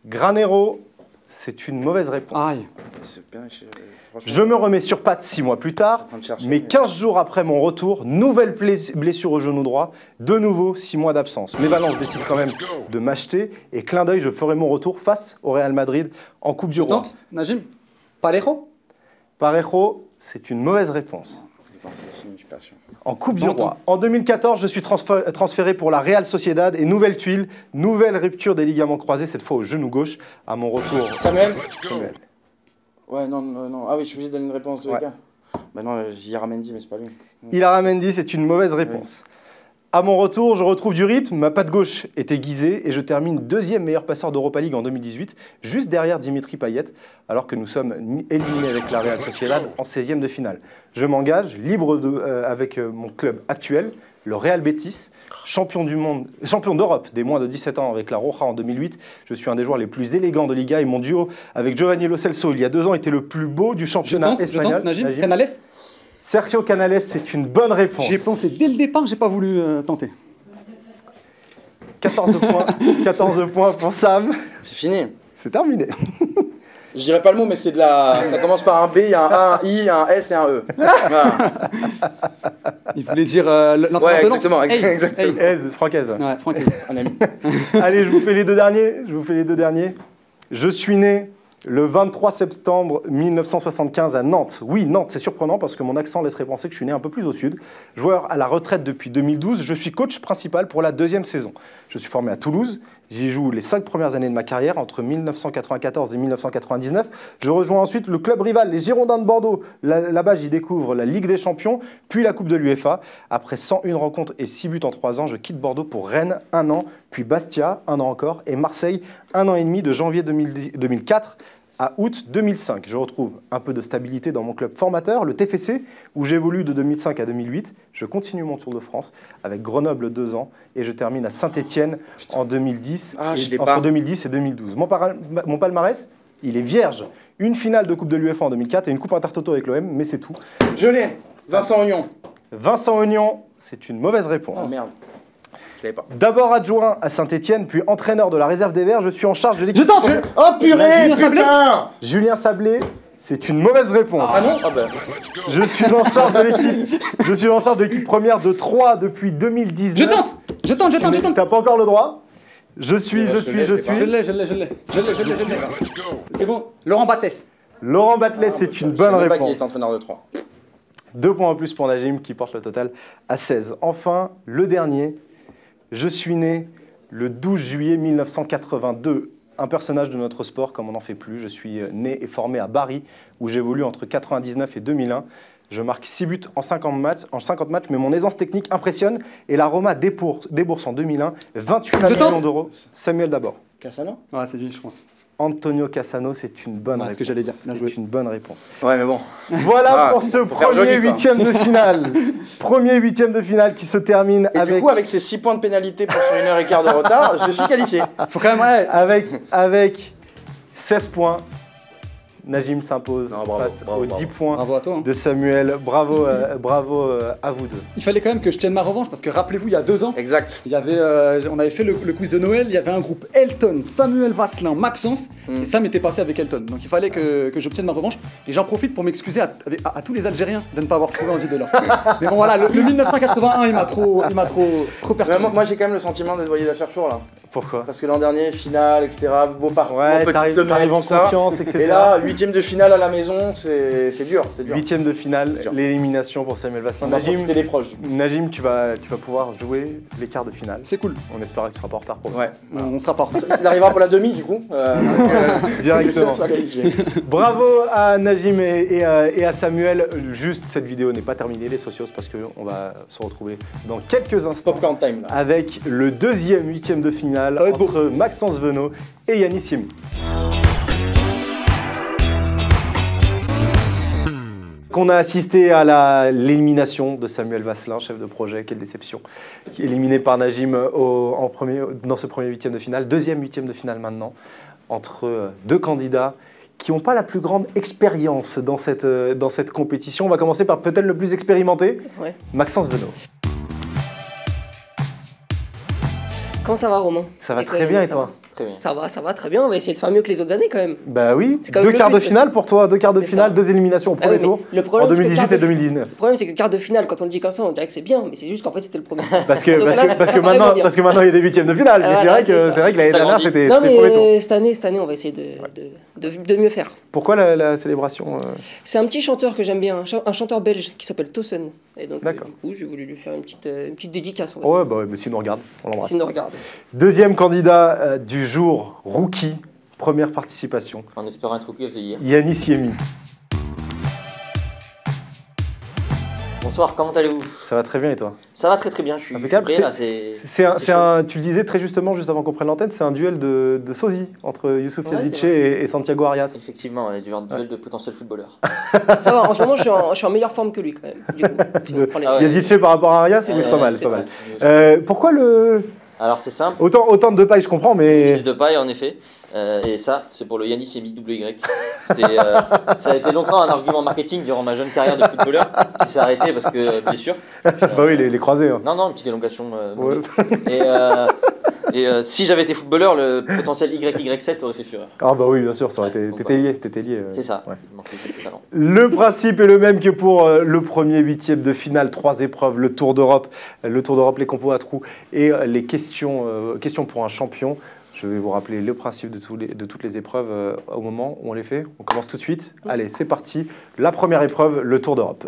Granero, c'est une mauvaise réponse. Aïe. Je me remets sur pattes 6 mois plus tard, mais 15 jours après mon retour, nouvelle blessure au genou droit, de nouveau 6 mois d'absence. Mais Valence décide quand même de m'acheter et clin d'œil, je ferai mon retour face au Real Madrid en Coupe du Roi. Najim. Parejo. Parejo, c'est une mauvaise réponse. En Coupe du Roi. En 2014, je suis transféré pour la Real Sociedad et nouvelle tuile, nouvelle rupture des ligaments croisés, cette fois au genou gauche. À mon retour. Samuel. Ouais, non. Ah oui, je suis obligé de donner une réponse de gars. Bah non, Ira Mendy, mais c'est pas lui. Ira Mendy, c'est une mauvaise réponse. Oui. À mon retour, je retrouve du rythme, ma patte gauche est aiguisée et je termine 2e meilleur passeur d'Europa League en 2018, juste derrière Dimitri Payet, alors que nous sommes éliminés avec la Real Sociedad en 16e de finale. Je m'engage libre avec mon club actuel, le Real Betis, champion du monde, champion d'Europe des moins de 17 ans avec la Roja en 2008. Je suis un des joueurs les plus élégants de Liga et mon duo avec Giovanni Lo Celso il y a 2 ans était le plus beau du championnat espagnol. Najim. Canales. Sergio Canales, c'est une bonne réponse. J'ai pensé dès le départ, j'ai pas voulu tenter. 14 points, 14 points pour Sam. C'est fini. C'est terminé. Je dirais pas le mot, mais c'est de la. Ça commence par un B, il y a un A, un I, un S et un E. Voilà. Il voulait dire l'entraîneur Ouais, de Lens. exactement. exactement. Aise, Francaise. Ouais, Franck. Un ami. Allez, je vous fais les deux derniers. Je suis né le 23 septembre 1975 à Nantes. Oui, Nantes, c'est surprenant parce que mon accent laisserait penser que je suis né un peu plus au sud. Joueur à la retraite depuis 2012, je suis coach principal pour la 2e saison. Je suis formé à Toulouse. J'y joue les 5 premières années de ma carrière, entre 1994 et 1999. Je rejoins ensuite le club rival, les Girondins de Bordeaux. Là-bas, j'y découvre la Ligue des Champions, puis la Coupe de l'UEFA. Après 101 rencontres et 6 buts en 3 ans, je quitte Bordeaux pour Rennes, 1 an, puis Bastia, 1 an encore, et Marseille, 1 an et demi, de janvier 2004 à août 2005. Je retrouve un peu de stabilité dans mon club formateur, le TFC, où j'évolue de 2005 à 2008. Je continue mon Tour de France avec Grenoble 2 ans, et je termine à Saint-Étienne en 2010. Entre 2010 et 2012. Mon palmarès, il est vierge. Une finale de Coupe de l'UEFA en 2004 et une Coupe Intertoto avec l'OM, mais c'est tout. Je l'ai. Vincent Ognon. Vincent Ognon, c'est une mauvaise réponse. Oh merde. Je l'avais pas. D'abord adjoint à Saint-Étienne, puis entraîneur de la réserve des Verts, je suis en charge de l'équipe. Je tente. Oh purée, putain. Julien Sablé, c'est une mauvaise réponse. Ah non. Ah bah. Je suis en charge de l'équipe. Je suis en charge de l'équipe première de 3 depuis 2019. Je tente. T'as pas encore le droit. Je suis. Je l'ai. C'est bon. Laurent Batles. Laurent Batles, c'est une bonne Je savais pas qu'il réponse. était entraîneur de 3. 2 points en plus pour Najim qui porte le total à 16. Enfin, le dernier. Je suis né le 12 juillet 1982. Un personnage de notre sport comme on n'en fait plus. Je suis né et formé à Bari où j'évolue entre 99 et 2001. Je marque 6 buts en 50 matchs, mais mon aisance technique impressionne et la Roma débourse en 2001 28 millions d'euros. Samuel d'abord. Cassano. Ouais, c'est lui, je pense. Antonio Cassano, c'est une bonne réponse. C'est ce que j'allais dire. C'est une bonne réponse. Ouais, mais bon. Voilà pour ce premier joli, quoi. 8e de finale. Premier 8e de finale qui se termine Et avec... du coup, avec ces 6 points de pénalité pour son 1h15 de retard, je suis qualifié. Faut quand même. avec 16 points. Najim s'impose face aux 10 points Bravo à toi. Hein. de Samuel. Bravo à vous deux. Il fallait quand même que je tienne ma revanche parce que rappelez-vous, il y a 2 ans, Exact. il y avait, on avait fait le quiz de Noël, il y avait un groupe Elton, Samuel Vasselin, Maxence, et Sam était passé avec Elton. Donc il fallait que j'obtienne ma revanche. Et j'en profite pour m'excuser à tous les Algériens de ne pas avoir trouvé Andy Delors. Mais bon voilà, le 1981, il m'a trop perturbé. Moi, j'ai quand même le sentiment d'être validé à Cherchour là. Pourquoi? Parce que l'an dernier, finale, etc., beau parcours, Ouais, petite t'arrives semaine, en tout ça. confiance, etc. Et là, 8e de finale à la maison, c'est dur, c'est dur. 8e de finale, Dur. l'élimination pour Samuel Vasselin. On va profiter des proches. Najim, tu vas pouvoir jouer les quarts de finale. C'est cool. On espère que tu seras pas en retard pour Ouais. On sera pas en retard. Il arrivera pour la demi, du coup. Directement. sera qualifié. Bravo à Najim et à Samuel. Juste, cette vidéo n'est pas terminée, les socios, parce qu'on va se retrouver dans quelques instants Popcorn time, là. avec le 2e 8e de finale Ça va être entre Maxence Venot et Yanis Yemi. Qu'on a assisté à l'élimination de Samuel Vasselin, chef de projet, quelle déception, qui est éliminé par Najim dans ce premier 8e de finale, 2e 8e de finale maintenant, entre 2 candidats qui n'ont pas la plus grande expérience dans cette compétition. On va commencer par peut-être le plus expérimenté, Ouais. Maxence Venot. Comment ça va, Romain? Ça va très bien et toi? Très bien. Ça va très bien. On va essayer de faire mieux que les autres années quand même. Bah oui, C'est quand même 2 quarts le de but, finale pour toi, 2 quarts de C'est finale, ça. 2 éliminations au Ah premier oui, mais tour, le en problème, c'est que 2018 et 2019. Le problème, c'est que quart de finale, quand on le dit comme ça, on dirait que c'est bien, mais c'est juste qu'en fait, c'était le premier. Parce que vraiment bien. maintenant il y a des 8e de finale, mais Voilà, c'est vrai que l'année Ça dernière grandit. c'était Non, le premier tour. mais cette année, on va essayer de mieux faire. Pourquoi la célébration C'est un petit chanteur que j'aime bien, un chanteur belge qui s'appelle Tossen. Et donc, D'accord. du coup, j'ai voulu lui faire une petite dédicace. On va dire, Ouais, bah s'il nous regarde, on l'embrasse. s'il nous regarde. 2e candidat du jour, rookie, première participation, En espérant être rookie, c'est hier. Yanis Yemi. Bonsoir, comment allez-vous? Ça va très bien et toi? Ça va très très bien, je suis impeccable. prêt là, Tu le disais très justement, juste avant qu'on prenne l'antenne, c'est un duel de sosie entre Youssouf Yazidche et Santiago Arias. Effectivement, duel de potentiel footballeur. Ça va, en ce moment je suis en meilleure forme que lui quand même. Du coup, si on prend les- Yazidche par rapport à Arias, c'est pas mal, c'est pas mal. Pourquoi le... Alors c'est simple, Autant de paille, je comprends, mais... fils de paille en effet. Et ça, c'est pour le Yanis Yemi WY. Ça a été longtemps un argument marketing durant ma jeune carrière de footballeur qui s'est arrêté parce que blessure. Bah oui, les croisés. Hein. Non, une petite élongation. Ouais. Si j'avais été footballeur, le potentiel YY7 aurait fait fureur. Ah bah oui, bien sûr, ça aurait été... donc T'étais lié. C'est ça. Ouais. Il manquait quelques talents. Le principe est le même que pour le premier huitième de finale, 3 épreuves, le Tour d'Europe, les compos à trous et les questions pour un champion. Je vais vous rappeler le principe de toutes les épreuves au moment où on les fait. On commence tout de suite. Allez, c'est parti. La première épreuve, le Tour d'Europe.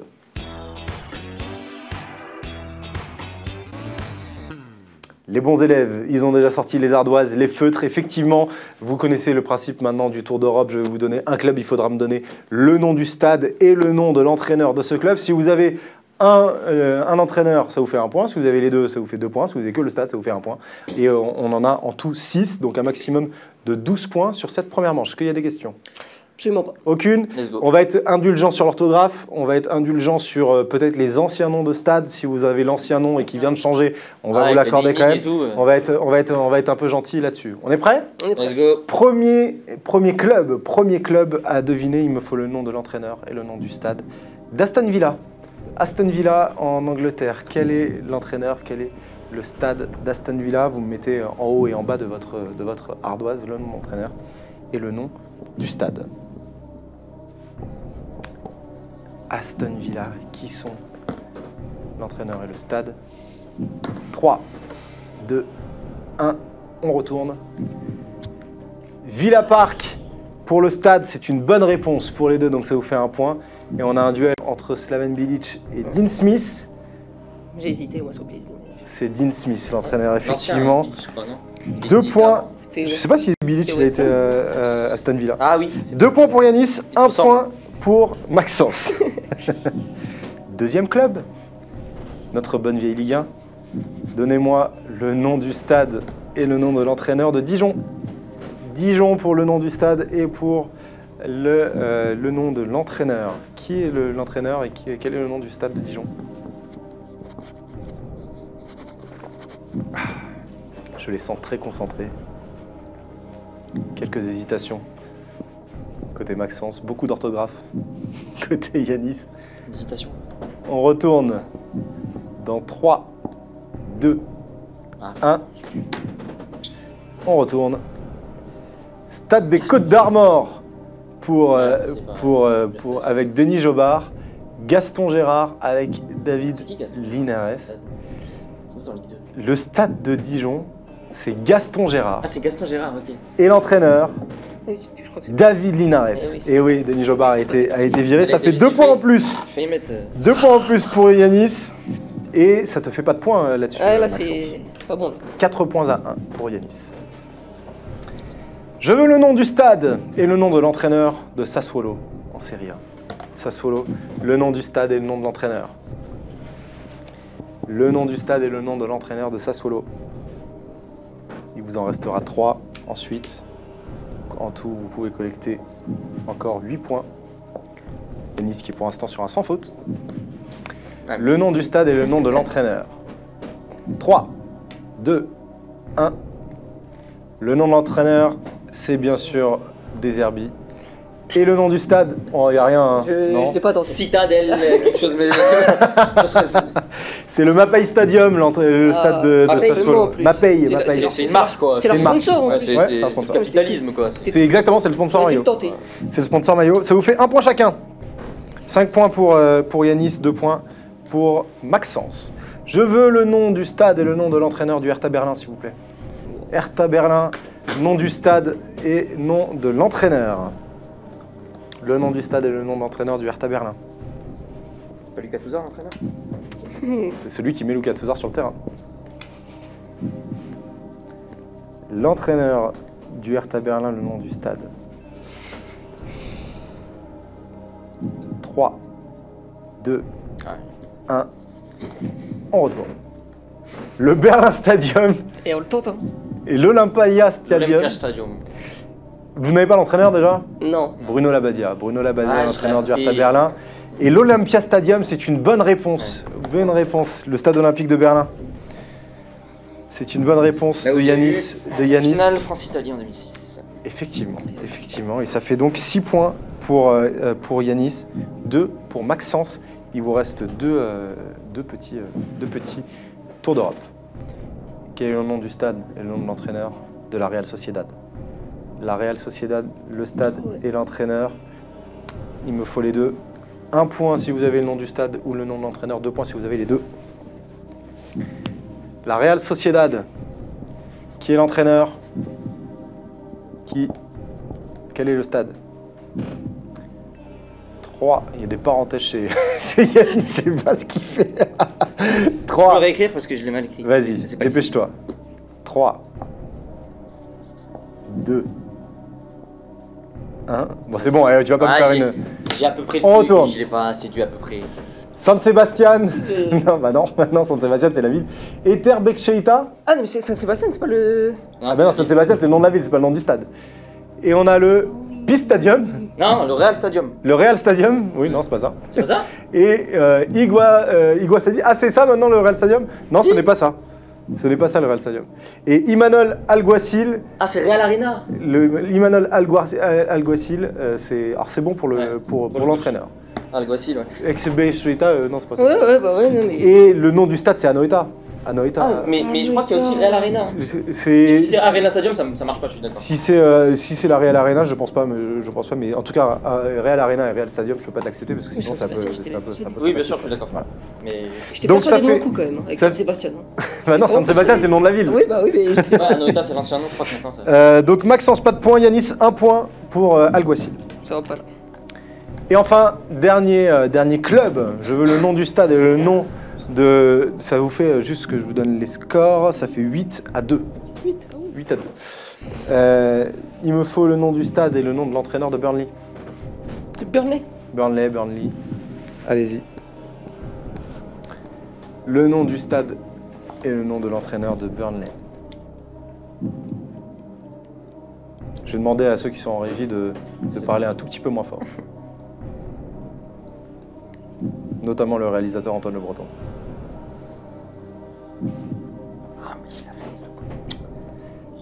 Les bons élèves, ils ont déjà sorti les ardoises, les feutres. Effectivement, vous connaissez le principe maintenant du Tour d'Europe. Je vais vous donner un club, il faudra me donner le nom du stade et le nom de l'entraîneur de ce club. Si vous avez un entraîneur, ça vous fait 1 point. Si vous avez les deux, ça vous fait 2 points. Si vous avez que le stade, ça vous fait 1 point. Et on en a en tout 6, donc un maximum de 12 points sur cette première manche. Est-ce qu'il y a des questions? Absolument pas. Aucune. Let's go. On va être indulgent sur l'orthographe, on va être indulgent sur peut-être les anciens noms de stade. Si vous avez l'ancien nom et qui vient de changer, on va vous l'accorder quand même. On va être un peu gentil là-dessus. On est prêt? On est prêt. Let's go. Premier club à deviner, il me faut le nom de l'entraîneur et le nom du stade. D'Aston Villa. Aston Villa en Angleterre. Quel est l'entraîneur? Quel est le stade d'Aston Villa? Vous me mettez en haut et en bas de votre ardoise le nom de l'entraîneur et le nom du stade. Aston Villa, qui sont l'entraîneur et le stade? 3, 2, 1, on retourne. Villa Park pour le stade, c'est une bonne réponse pour les deux, donc ça vous fait 1 point. Et on a un duel entre Slaven Bilic et Dean Smith. J'ai hésité, moi, sur Bilic. C'est Dean Smith, l'entraîneur, L'ancien, effectivement. je crois, non? 2 points. C'était Je sais pas si Bilic il a été à Aston Villa. Ah oui. 2 points pour Yanis, 1 ressemble. point pour Maxence. Deuxième club, notre bonne vieille Ligue 1. Donnez-moi le nom du stade et le nom de l'entraîneur de Dijon. Dijon pour le nom du stade et pour le nom de l'entraîneur. Qui est l'entraîneur et quel est le nom du stade de Dijon? Je les sens très concentrés. Quelques hésitations. Côté Maxence, beaucoup d'orthographe. Côté Yanis. Hésitation. On retourne dans 3, 2, 1. On retourne. Stade des Côtes d'Armor avec Denis Jobard, Gaston Gérard avec David C'est qui Gaston Linares. C'est dans Ligue 2. Le stade de Dijon, c'est Gaston Gérard. Ah, c'est Gaston Gérard, ok. Et l'entraîneur, je crois que c'est David Linares. oui, Et oui, Denis Jobard a été viré. Il a Ça été fait 2 viré. points en plus. J'ai failli mettre. 2 points en plus pour Yanis. Et ça te fait pas de points là-dessus. Ah, là, Maxence. c'est pas bon. 4 points à 1 pour Yanis. Je veux le nom du stade et le nom de l'entraîneur de Sassuolo en Serie A. Sassuolo, le nom du stade et le nom de l'entraîneur. Le nom du stade et le nom de l'entraîneur de Sassuolo. Il vous en restera 3 ensuite. En tout, vous pouvez collecter encore 8 points. Yanis qui est pour l'instant sur un sans faute. Le nom du stade et le nom de l'entraîneur. 3, 2, 1. Le nom de l'entraîneur, c'est bien sûr Deserbi. Et le nom du stade, il n'y a rien. Hein, non. Je l'ai pas tenté. Citadelle, quelque chose, mais C'est le Mapei Stadium, le stade de Mapei, Sassuolo. en plus. Mapei. c'est une marque quoi. C'est leur une marque. sponsor en Ouais, plus. c'est Ouais, c'est un sponsor. capitalisme quoi. C'est exactement, c'est le sponsor J'aurais dû maillot. le tenter. C'est le sponsor maillot. Ça vous fait 1 point chacun. 5 points pour Yanis, 2 points pour Maxence. Je veux le nom du stade et le nom de l'entraîneur du Hertha Berlin, s'il vous plaît. Hertha Berlin, nom du stade et nom de l'entraîneur. Le nom du stade et le nom de l'entraîneur du Hertha Berlin. Pas Lucas Touzard, l'entraîneur? C'est celui qui met Lucas Touzard sur le terrain. L'entraîneur du Hertha Berlin, le nom du stade. 3, 2, 1. On retourne. Le Berlin Stadium Et on le tente, hein. et l'Olympia Stadium. L'Olympia Stadium. Vous n'avez pas l'entraîneur déjà? Non. Bruno Labbadia. Bruno Labbadia, Ah, l'entraîneur du je l'ai Hertha appris. Berlin. Et l'Olympia Stadium, c'est une bonne réponse. Bonne réponse. Le stade olympique de Berlin. C'est une bonne réponse Là où de il y a Yanis. eu De Yanis. Finale France-Italie en 2006. Effectivement. Et ça fait donc 6 points pour Yanis, 2 pour Maxence. Il vous reste deux petits tours d'Europe. Quel est le nom du stade et le nom de l'entraîneur de la Real Sociedad? La Real Sociedad, le stade et l'entraîneur. Il me faut les deux. 1 point si vous avez le nom du stade ou le nom de l'entraîneur, 2 points si vous avez les deux. La Real Sociedad, qui est l'entraîneur? Quel est le stade? 3. Il y a des parenthèses chez Yannick, je sais pas ce qu'il fait. Je peux 3. réécrire parce que je l'ai mal écrit. Vas-y, C'est pas dépêche-toi. 3. 2. 1. Bon, c'est bon, tu vas pas me faire une. J'ai à peu près le On truc, retourne. mais je l'ai pas séduit à peu près. San Sebastian. Non, bah non, maintenant San Sebastian c'est la ville. Eterbekşehir. Ah non, mais c'est Saint-Sébastien, c'est pas le. Ah bah non, San Sebastian c'est le nom de la ville, c'est pas le nom du stade. Et on a le Peace Stadium, Non, le Real Stadium. le Real Stadium. Oui, non, c'est pas ça. C'est pas ça? Et Iguacadi. Ah, c'est ça maintenant le Real Stadium? Non, ce n'est pas ça. Ce n'est pas ça le Real Stadium. Et Imanol Alguacil, Ah, c'est Real Arena. Imanol Alguacil, c'est bon pour l'entraîneur. Ah, le Guacil, ouais. Ex-Beşiktaş, non, c'est pas ça. Ouais, bah ouais, non, mais. Et le nom du stade, c'est Anoeta. Anoeta. Ah, mais je crois qu'il y a aussi Real Arena. C'est- Mais si c'est Arena Stadium, ça marche pas, je suis d'accord. Si c'est la Real Arena, je pense pas, mais en tout cas, Real Arena et Real Stadium, je peux pas t'accepter parce que Oui, sinon ça, ça c'est peut. Bastien, ça peut Oui, être bien sûr, facile. je suis d'accord. Voilà. Mais. J'étais Donc persuadé ça de mon fait- coup quand même, avec ça- Saint-Sébastien. hein. Bah non, San Sebastian, c'est le nom de la ville. Oui, bah oui, mais. Ouais, Anoeta, c'est l'ancien nom, je crois que maintenant. Ça... Donc Maxence, pas de point. Yanis, 1 point pour Alguacil. Ça va pas là. Et enfin, dernier club. Je veux le nom du stade et le nom de. Ça vous fait juste que je vous donne les scores. Ça fait 8-2. 8, ah oui. 8-2. Il me faut le nom du stade et le nom de l'entraîneur de Burnley. De Burnley. Burnley. Allez-y. Le nom du stade et le nom de l'entraîneur de Burnley. Je vais demander à ceux qui sont en régie de parler un tout petit peu moins fort. Notamment le réalisateur Antoine Le Breton. Ah, mais je l'ai fait.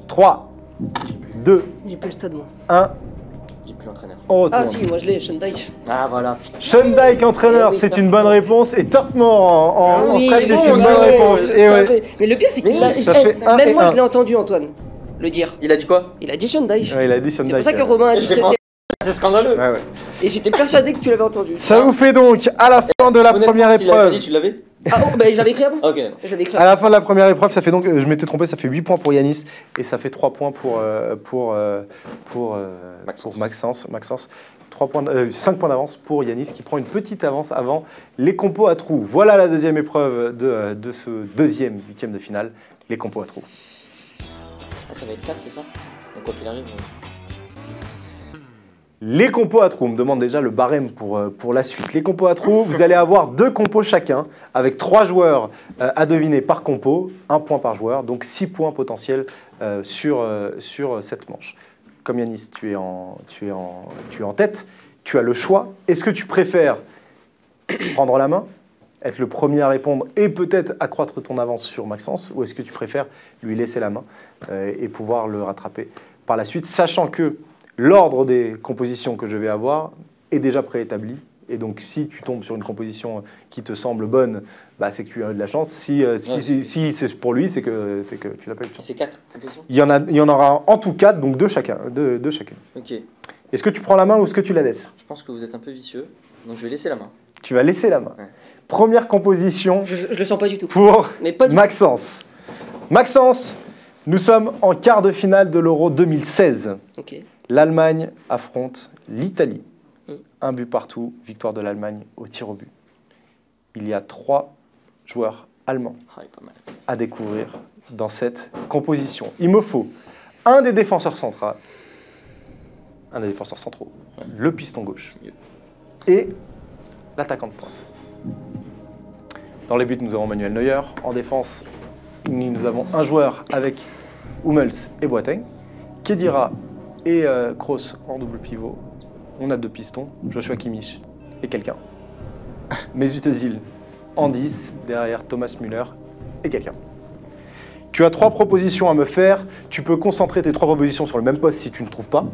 3, 2, J'ai plus le stade, moi. 1, J'ai plus l'entraîneur. on retourne. Ah si, moi je l'ai, Schondijk. Ah, voilà. putain. Schondijk entraîneur, Eh oui, c'est une bonne réponse. Et Turfmore en Oui, stade, c'est bon, une ah bonne ouais, réponse. je Et ouais. savais. Mais le pire, c'est qu'il Mais a. ça fait un Même et moi, un. je l'ai entendu, Antoine, le dire. Il a dit quoi? Il a dit Schondijk. Ouais, il a dit C'est Schondijk. pour ça que Romain a dit Je que l'ai pas c'était. C'est scandaleux. Ouais, ouais. Et j'étais persuadé que tu l'avais entendu. Ça vous fait donc, à la fin de la Honnêtement, première s'il avait pas épreuve, dit, tu l'avais? Ah oh, bah j'avais écrit avant. Ok. Je l'avais écrit à avant. la fin de la première épreuve, ça fait donc, je m'étais trompé, ça fait 8 points pour Yanis et ça fait 3 points pour Maxence. 5 points d'avance pour Yanis qui prend une petite avance avant les compos à trous. Voilà la deuxième épreuve de ce deuxième huitième de finale, les compos à trous. Ah, ça va être 4, c'est ça? Donc, quoi qu'il arrive. Les compos à trous, on me demande déjà le barème pour la suite. Les compos à trous, vous allez avoir 2 compos chacun, avec 3 joueurs à deviner par compo, 1 point par joueur, donc 6 points potentiels sur cette manche. Comme Yanis, tu es en tête, tu as le choix. Est-ce que tu préfères prendre la main, être le premier à répondre et peut-être accroître ton avance sur Maxence, ou est-ce que tu préfères lui laisser la main et pouvoir le rattraper par la suite, sachant que l'ordre des compositions que je vais avoir est déjà préétabli. Et donc, si tu tombes sur une composition qui te semble bonne, bah, c'est que tu as eu de la chance. Si c'est pour lui, c'est que tu n'as pas eu de Et chance. c'est 4 compositions? Il y en aura en tout 4, donc 2 chacun. Deux chacune. Ok. Est-ce que tu prends la main ou est-ce que tu la laisses? Je pense que vous êtes un peu vicieux, donc je vais laisser la main. Tu vas laisser la main. Ouais. Première composition Je le sens pas du tout. pour Mais pas du tout. Maxence. Maxence, nous sommes en quart de finale de l'Euro 2016. Ok. L'Allemagne affronte l'Italie. Mm. 1 but partout, victoire de l'Allemagne au tir au but. Il y a 3 joueurs allemands Ah, il est pas mal. à découvrir dans cette composition. Il me faut un des défenseurs centraux, le piston gauche, C'est mieux. et l'attaquant de pointe. Dans les buts, nous avons Manuel Neuer. En défense, nous avons un joueur avec Hummels et Boateng. Khedira et Kroos en double pivot. On a 2 pistons, Joshua Kimmich et quelqu'un. Mesut Özil en 10, derrière Thomas Müller et quelqu'un. Tu as 3 propositions à me faire. Tu peux concentrer tes 3 propositions sur le même poste si tu ne trouves pas,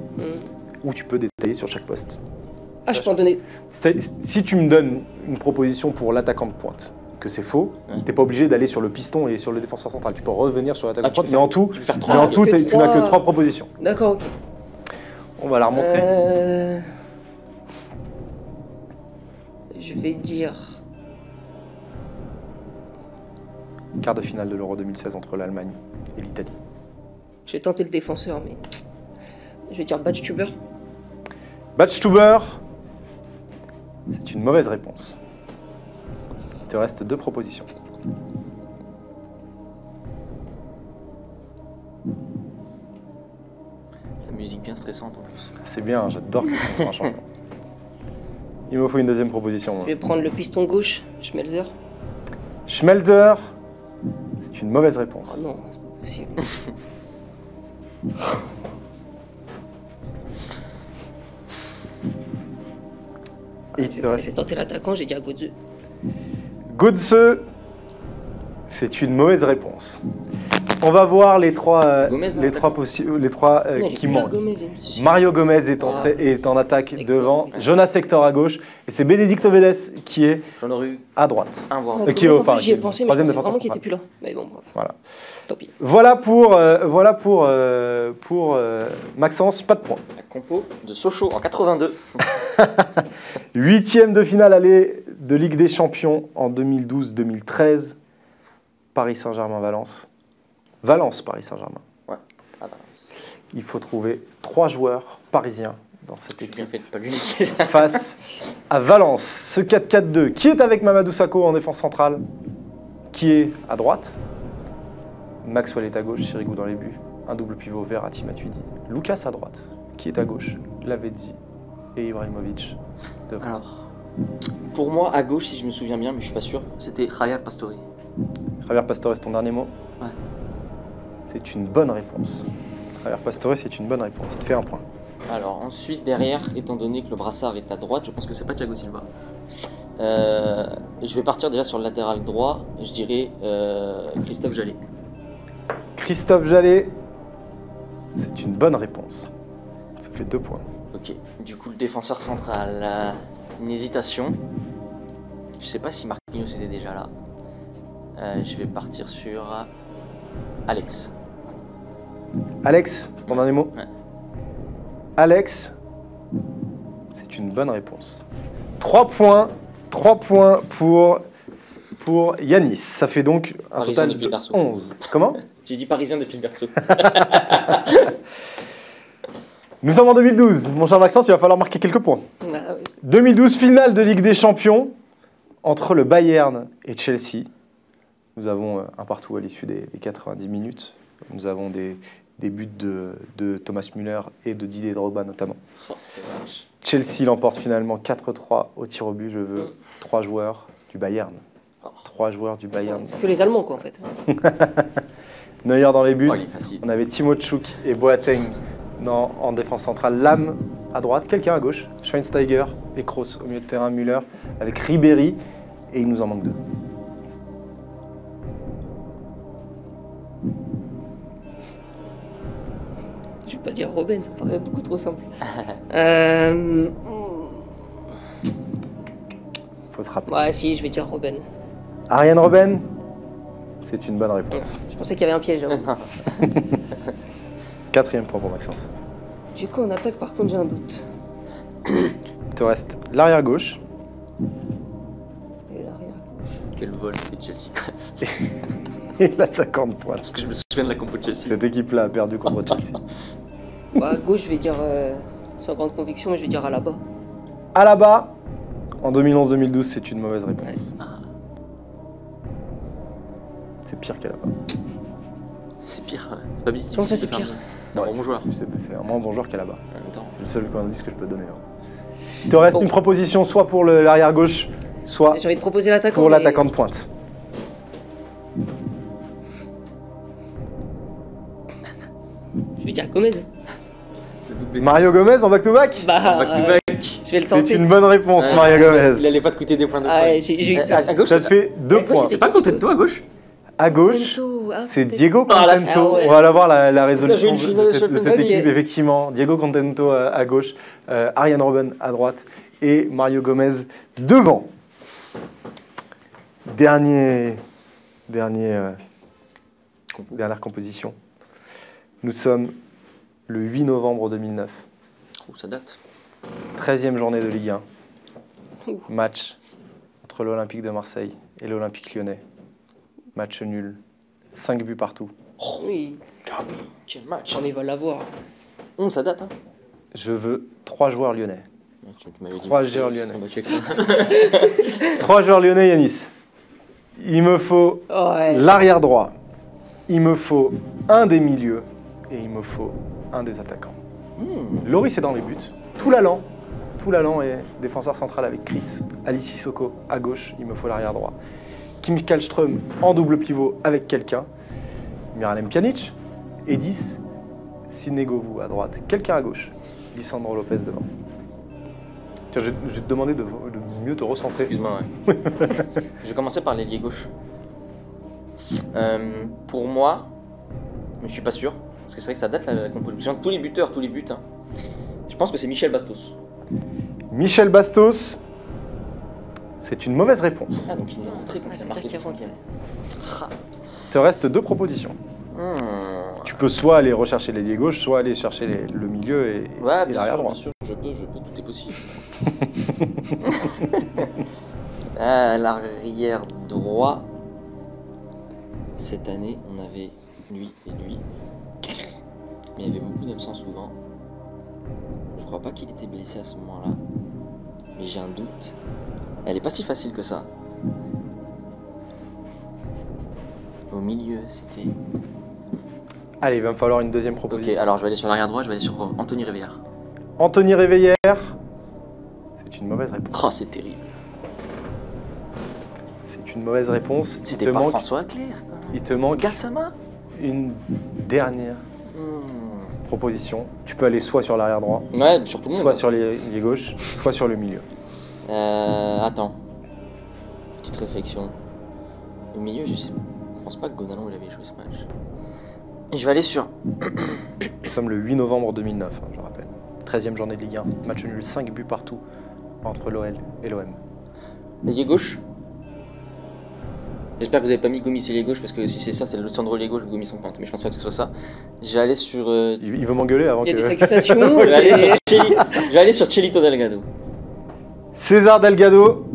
ou tu peux détailler sur chaque poste. Ah, je peux en donner. Si tu me donnes une proposition pour l'attaquant de pointe, que c'est faux, tu n'es pas obligé d'aller sur le piston et sur le défenseur central. Tu peux revenir sur l'attaquant de pointe, mais en tout, tu n'as que 3 propositions. D'accord, ok. On va la remontrer. Je vais dire... Quart de finale de l'Euro 2016 entre l'Allemagne et l'Italie. Je vais tenter le défenseur, mais... Je vais dire Badstuber. Badstuber, c'est une mauvaise réponse. Il te reste 2 propositions. La musique bien stressante en plus. C'est bien, j'adore que tu sois un champion. Il me faut une deuxième proposition. Je vais prendre le piston gauche, Schmelzer. Schmelzer, c'est une mauvaise réponse. Oh non, c'est pas possible. Et Je vais tenter l'attaquant, j'ai dit à Godze. Godze, c'est une mauvaise réponse. On va voir les 3, qui manquent. Mario Gomez est en attaque devant, Jonas Hector à gauche, et c'est Benedicto Vélez qui est à droite. J'y ai pensé, mais je pensais vraiment qu'il n'était plus là. Mais bon, bref. Voilà. Tant pis. Voilà pour Maxence, pas de points. La compo de Sochaux en 82. 8e de finale aller de Ligue des Champions en 2012-2013. Paris Saint-Germain-Valence. Valence-Paris Saint-Germain. Ouais, à Valence. Il faut trouver 3 joueurs parisiens dans cette équipe. Bien fait de pas l'unité. Face à Valence. Ce 4-4-2. Qui est avec Mamadou Sakho en défense centrale? Qui est à droite? Maxwell est à gauche, Sirigu dans les buts. Un double pivot vert à Matuidi. Lucas à droite. Qui est à gauche? Lavezzi et Ibrahimovic devant. Alors, pour moi, à gauche, si je me souviens bien, mais je suis pas sûr, c'était Javier Pastore. Javier Pastore, c'est ton dernier mot? Ouais. C'est une bonne réponse. Javier Pastore, c'est une bonne réponse. Il te fait un point. Alors, ensuite, derrière, étant donné que le brassard est à droite, je pense que c'est pas Thiago Silva. Je vais partir déjà sur le latéral droit. Je dirais Christophe Jallet. Christophe Jallet, c'est une bonne réponse. Ça fait 2 points. Ok, du coup, le défenseur central, une hésitation. Je sais pas si Marquinhos était déjà là. Je vais partir sur Alex. Alex, c'est ton dernier mot? Ouais. Alex, c'est une bonne réponse. 3 points pour Yanis. Ça fait donc un Parisien total depuis de le berceau. 11. Comment? J'ai dit parisien depuis le berceau. Nous sommes en 2012. Mon cher Maxence, il va falloir marquer quelques points. Bah, oui. 2012, finale de Ligue des Champions entre le Bayern et Chelsea. Nous avons un partout à l'issue des 90 minutes. Nous avons des buts de Thomas Müller et de Didier Drogba notamment. Oh, c'est vache. Chelsea l'emporte finalement 4-3 au tir au but. Je veux 3 joueurs du Bayern. 3 joueurs du Bayern. C'est que les Allemands, quoi, en fait. Neuer dans les buts. Oh, il est facile. On avait Timo Tchouk et Boateng en défense centrale. Lam à droite, quelqu'un à gauche. Schweinsteiger et Kroos au milieu de terrain. Müller avec Ribéry. Et il nous en manque 2. Je vais pas dire Robben, ça paraît beaucoup trop simple. Faut se rappeler. Ouais, si, je vais dire Robben. Arjen Robben, c'est une bonne réponse. Je pensais qu'il y avait un piège, j'avoue. 4e point pour Maxence. Du coup, en attaque, par contre, j'ai un doute. Il te reste l'arrière gauche. Et l'arrière gauche. Quel vol c'était de Chelsea. Et l'attaquant de pointe. Parce que je me souviens de la compo de Chelsea. Cette équipe-là a perdu contre Chelsea. Bah, à gauche, je vais dire, sans grande conviction, mais je vais dire Alaba. Alaba, en 2011-2012, c'est une mauvaise réponse. Ouais. C'est pire qu'Alaba. C'est pire. C'est pas bien. Comment ça, c'est pire? C'est un bon joueur. C'est un moins bon joueur qu'Alaba. En même temps. C'est le seul indice que je peux te donner. Il te reste une proposition soit pour l'arrière gauche, soit J'ai envie de proposer l'attaquant. pour mais l'attaquant de pointe. Gomez. Mario Gomez en back-to-back? Bah, Back-to-back. je vais le C'est tenter. une bonne réponse, Ouais. Mario Gomez. Il allait pas te coûter des points de Ah, points. ouais, j'ai eu peur. À gauche, Ça te fait 2 À gauche, points. c'est pas Contento à gauche? À gauche, Contento, ah, c'est peut-être. Diego Ah, là, Contento. ah ouais. On va l'avoir la résolution Là, de j'ai une finale de cette Champions équipe, League. effectivement. Diego Contento à gauche, Ariane Robben à droite et Mario Gomez devant. Dernière composition. Nous sommes le 8 novembre 2009, Oh, ça date. 13e journée de Ligue 1. Ouh. Match entre l'Olympique de Marseille et l'Olympique lyonnais. Match nul, 5 buts partout. Oui, Ah oui, quel match. on va l'avoir. Ça date, hein. Je veux 3 joueurs lyonnais. Tu m'avais dit. 3 joueurs lyonnais. On va checker. 3 joueurs lyonnais, Yanis. Il me faut Ouais. l'arrière droit. Il me faut un des milieux. Et il me faut un des attaquants. Loris est dans les buts. Toulalan est défenseur central avec Chris. Ali Sissoko à gauche. Il me faut l'arrière droit. Kim Kallström en double pivot avec quelqu'un. Miralem Pjanic. Edis. Sidney Govou à droite. Quelqu'un à gauche. Lisandro Lopez devant. Tiens, je vais te demander de mieux te recentrer. Excuse-moi, ouais. Je vais commencer par l'ailier gauche. Pour moi, mais je suis pas sûr, parce que c'est vrai que ça date la composition. Tous les buts, hein. Je pense que c'est Michel Bastos. Michel Bastos, c'est une mauvaise réponse. Ah, donc il est rentré quand Ah, il a c'est marqué toi qui le rentre. 5e. Il te reste 2 propositions. Tu peux soit aller rechercher l'ailier gauche, soit aller chercher le milieu et Ouais, et bien l'arrière sûr, droit. bien sûr, je peux, tout est possible. À l'arrière droit, cette année, on avait lui et lui. Mais il y avait beaucoup d'absents souvent. Je crois pas qu'il était blessé à ce moment-là. Mais j'ai un doute. Elle est pas si facile que ça. Au milieu, c'était... Allez, il va me falloir une deuxième Ok, proposition. alors je vais aller sur l'arrière droit, je vais aller sur Anthony Réveillard. Anthony Réveillère, c'est une mauvaise réponse. Oh, c'est terrible. C'est une mauvaise réponse. C'était pas François Clerc, quoi. Il te manque Gassama. une dernière proposition. Tu peux aller soit sur l'arrière droit, Ouais, surtout le monde. soit sur l'ailier gauche, soit sur le milieu. Attends. Petite réflexion. Au milieu, je pense pas que Gonalon il avait joué ce match. Et je vais aller sur. Nous sommes le 8 novembre 2009, je rappelle. 13e journée de Ligue 1. Match nul, 5 buts partout entre l'OL et l'OM. L'ailier gauche. J'espère que vous avez pas mis Gomis ailier gauche parce que si c'est ça, c'est le Sandro ailier gauche ou Gomis en pointe. Mais je pense pas que ce soit ça. Je vais aller sur. Il veut m'engueuler avant Il y a que... des accusations. Je vais aller sur Chelito Delgado. César Delgado,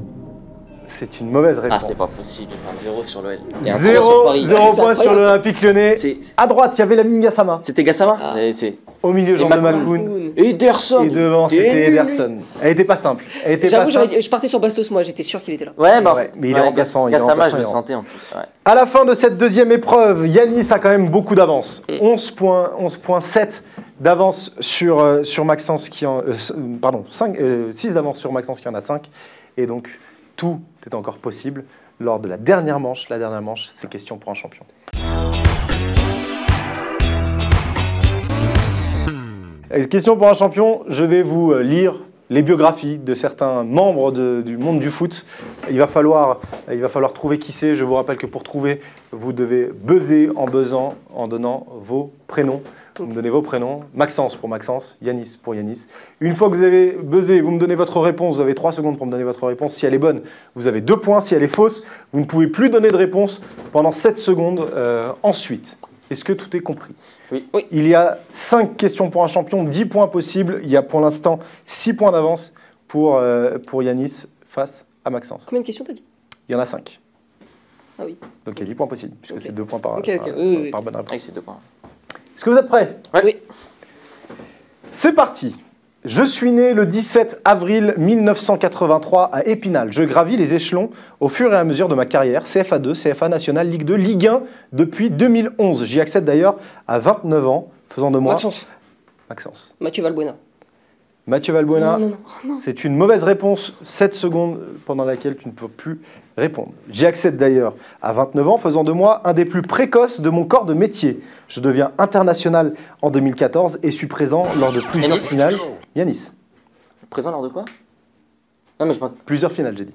c'est une mauvaise réponse. Ah, c'est pas possible. Enfin, 0 sur l'OL. Et un 3 sur 0 Paris. points C'est sur incroyable, l'Olympique lyonnais. C'est- À droite, il y avait Lamine Gassama. C'était Gassama. Ah. Et c'est. Au milieu, Jean Et de Makoun. Makoun. Ederson. Et devant, T'es c'était nul, lui. Ederson. Elle était pas simple. Elle était pas J'avoue, simple. je partais sur Bastos, moi, j'étais sûr qu'il était là. Ouais, bah, Ouais, mais il est remplaçant, il est Gassama, remplaçant, je le il rentre. sentais en plus. Ouais. À la fin de cette deuxième épreuve, Yanis a quand même beaucoup d'avance. 11 points 7 d'avance sur Maxence qui en... pardon, 6 d'avance sur Maxence qui en a 5. Et donc, tout est encore possible lors de la dernière manche. La dernière manche, c'est question pour un champion. Question pour un champion, je vais vous lire les biographies de certains membres du monde du foot. Il va falloir trouver qui c'est. Je vous rappelle que pour trouver, vous devez buzzer en buzzant, en donnant vos prénoms. Vous me donnez vos prénoms. Maxence pour Maxence, Yanis pour Yanis. Une fois que vous avez buzzé, vous me donnez votre réponse. Vous avez 3 secondes pour me donner votre réponse. Si elle est bonne, vous avez 2 points. Si elle est fausse, vous ne pouvez plus donner de réponse pendant 7 secondes ensuite. Est-ce que tout est compris? Oui. Il y a 5 questions pour un champion, 10 points possibles. Il y a pour l'instant 6 points d'avance pour Yanis face à Maxence. Combien de questions t'as dit? Il y en a 5. Ah oui. Donc il y a 10 points possibles, puisque Ok. c'est 2 points par, Ok, ok. par- Oui. par bonne réponse. Avec ces 2 points. Est-ce que vous êtes prêts? Ouais. Oui. C'est parti. Je suis né le 17 avril 1983 à Épinal. Je gravis les échelons au fur et à mesure de ma carrière. CFA2, CFA National, Ligue 2, Ligue 1 depuis 2011. J'y accède d'ailleurs à 29 ans, faisant de moi Maxence. Mathieu Valbuena. Mathieu Valbuena, Non, non, non. Oh, non. c'est une mauvaise réponse. 7 secondes pendant laquelle tu ne peux plus répondre. J'y accède d'ailleurs à 29 ans, faisant de moi un des plus précoces de mon corps de métier. Je deviens international en 2014 et suis présent lors de plusieurs finales. Yanis. Présent lors de quoi? Non, mais je pense... Plusieurs finales, j'ai dit.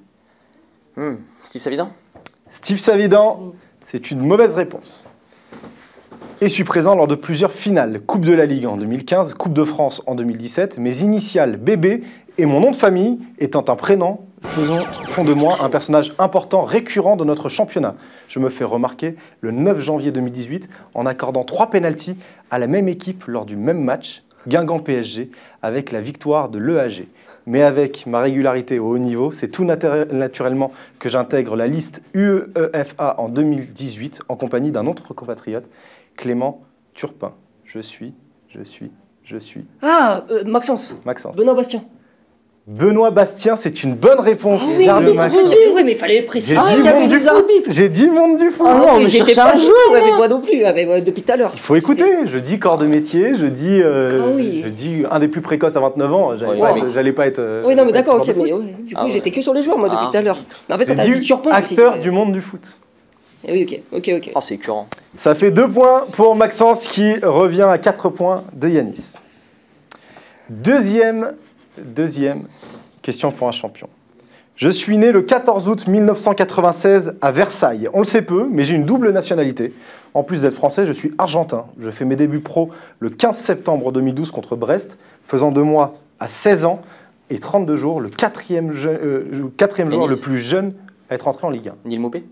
Steve Savidan? Steve Savidan, c'est une mauvaise réponse. Et suis présent lors de plusieurs finales. Coupe de la Ligue en 2015, Coupe de France en 2017. Mes initiales bébé et mon nom de famille étant un prénom font de moi un personnage important, récurrent de notre championnat. Je me fais remarquer le 9 janvier 2018 en accordant 3 pénaltys à la même équipe lors du même match, Guingamp-PSG, avec la victoire de l'EAG. Mais avec ma régularité au haut niveau, c'est tout naturellement que j'intègre la liste UEFA en 2018 en compagnie d'un autre compatriote, Clément Turpin. Je suis. Ah, Maxence. Maxence. Benoît Bastien. Benoît Bastien, c'est une bonne réponse. Oui, mais il fallait préciser. J'ai dit monde du foot. Ah, mais j'étais pas joueur. Ouais, mais moi non plus, depuis tout à l'heure. Il faut écouter. Je dis corps de métier, je dis un des plus précoces à 29 ans. J'allais pas être. Oui, non, mais d'accord, ok. Mais du coup, j'étais que sur les joueurs, moi, depuis tout à l'heure. Mais en fait, quand t'as dit Turpin, acteur du monde du foot. Oui, ok. Oh, c'est écœurant. Ça fait 2 points pour Maxence qui revient à 4 points de Yanis. Deuxième question pour un champion. Je suis né le 14 août 1996 à Versailles. On le sait peu, mais j'ai une double nationalité. En plus d'être français, je suis argentin. Je fais mes débuts pro le 15 septembre 2012 contre Brest, faisant de moi à 16 ans et 32 jours le quatrième joueur le plus jeune à être entré en Ligue 1. Neil Maupay?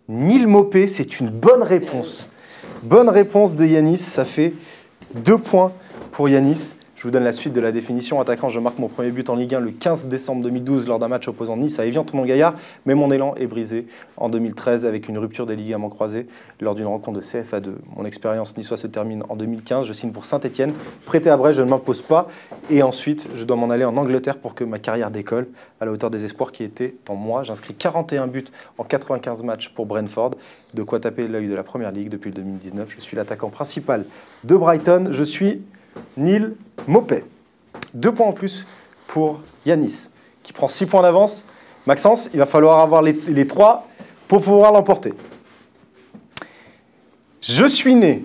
Neil Maupay, c'est une bonne réponse. Bonne réponse de Yanis, ça fait 2 points pour Yanis. Je vous donne la suite de la définition. Attaquant, je marque mon premier but en Ligue 1 le 15 décembre 2012 lors d'un match opposant Nice à Évian-Tonon-Gaillard. Mais mon élan est brisé en 2013 avec une rupture des ligaments croisés lors d'une rencontre de CFA2. Mon expérience niçoise se termine en 2015. Je signe pour Saint-Etienne. Prêté à Brest, je ne m'impose pas. Et ensuite, je dois m'en aller en Angleterre pour que ma carrière décolle à la hauteur des espoirs qui étaient en moi. J'inscris 41 buts en 95 matchs pour Brentford. De quoi taper l'œil de la Première Ligue depuis le 2019. Je suis l'attaquant principal de Brighton. Je suis Neil Maupay. 2 points en plus pour Yanis, qui prend 6 points d'avance. Maxence, il va falloir avoir les 3 pour pouvoir l'emporter. Je suis né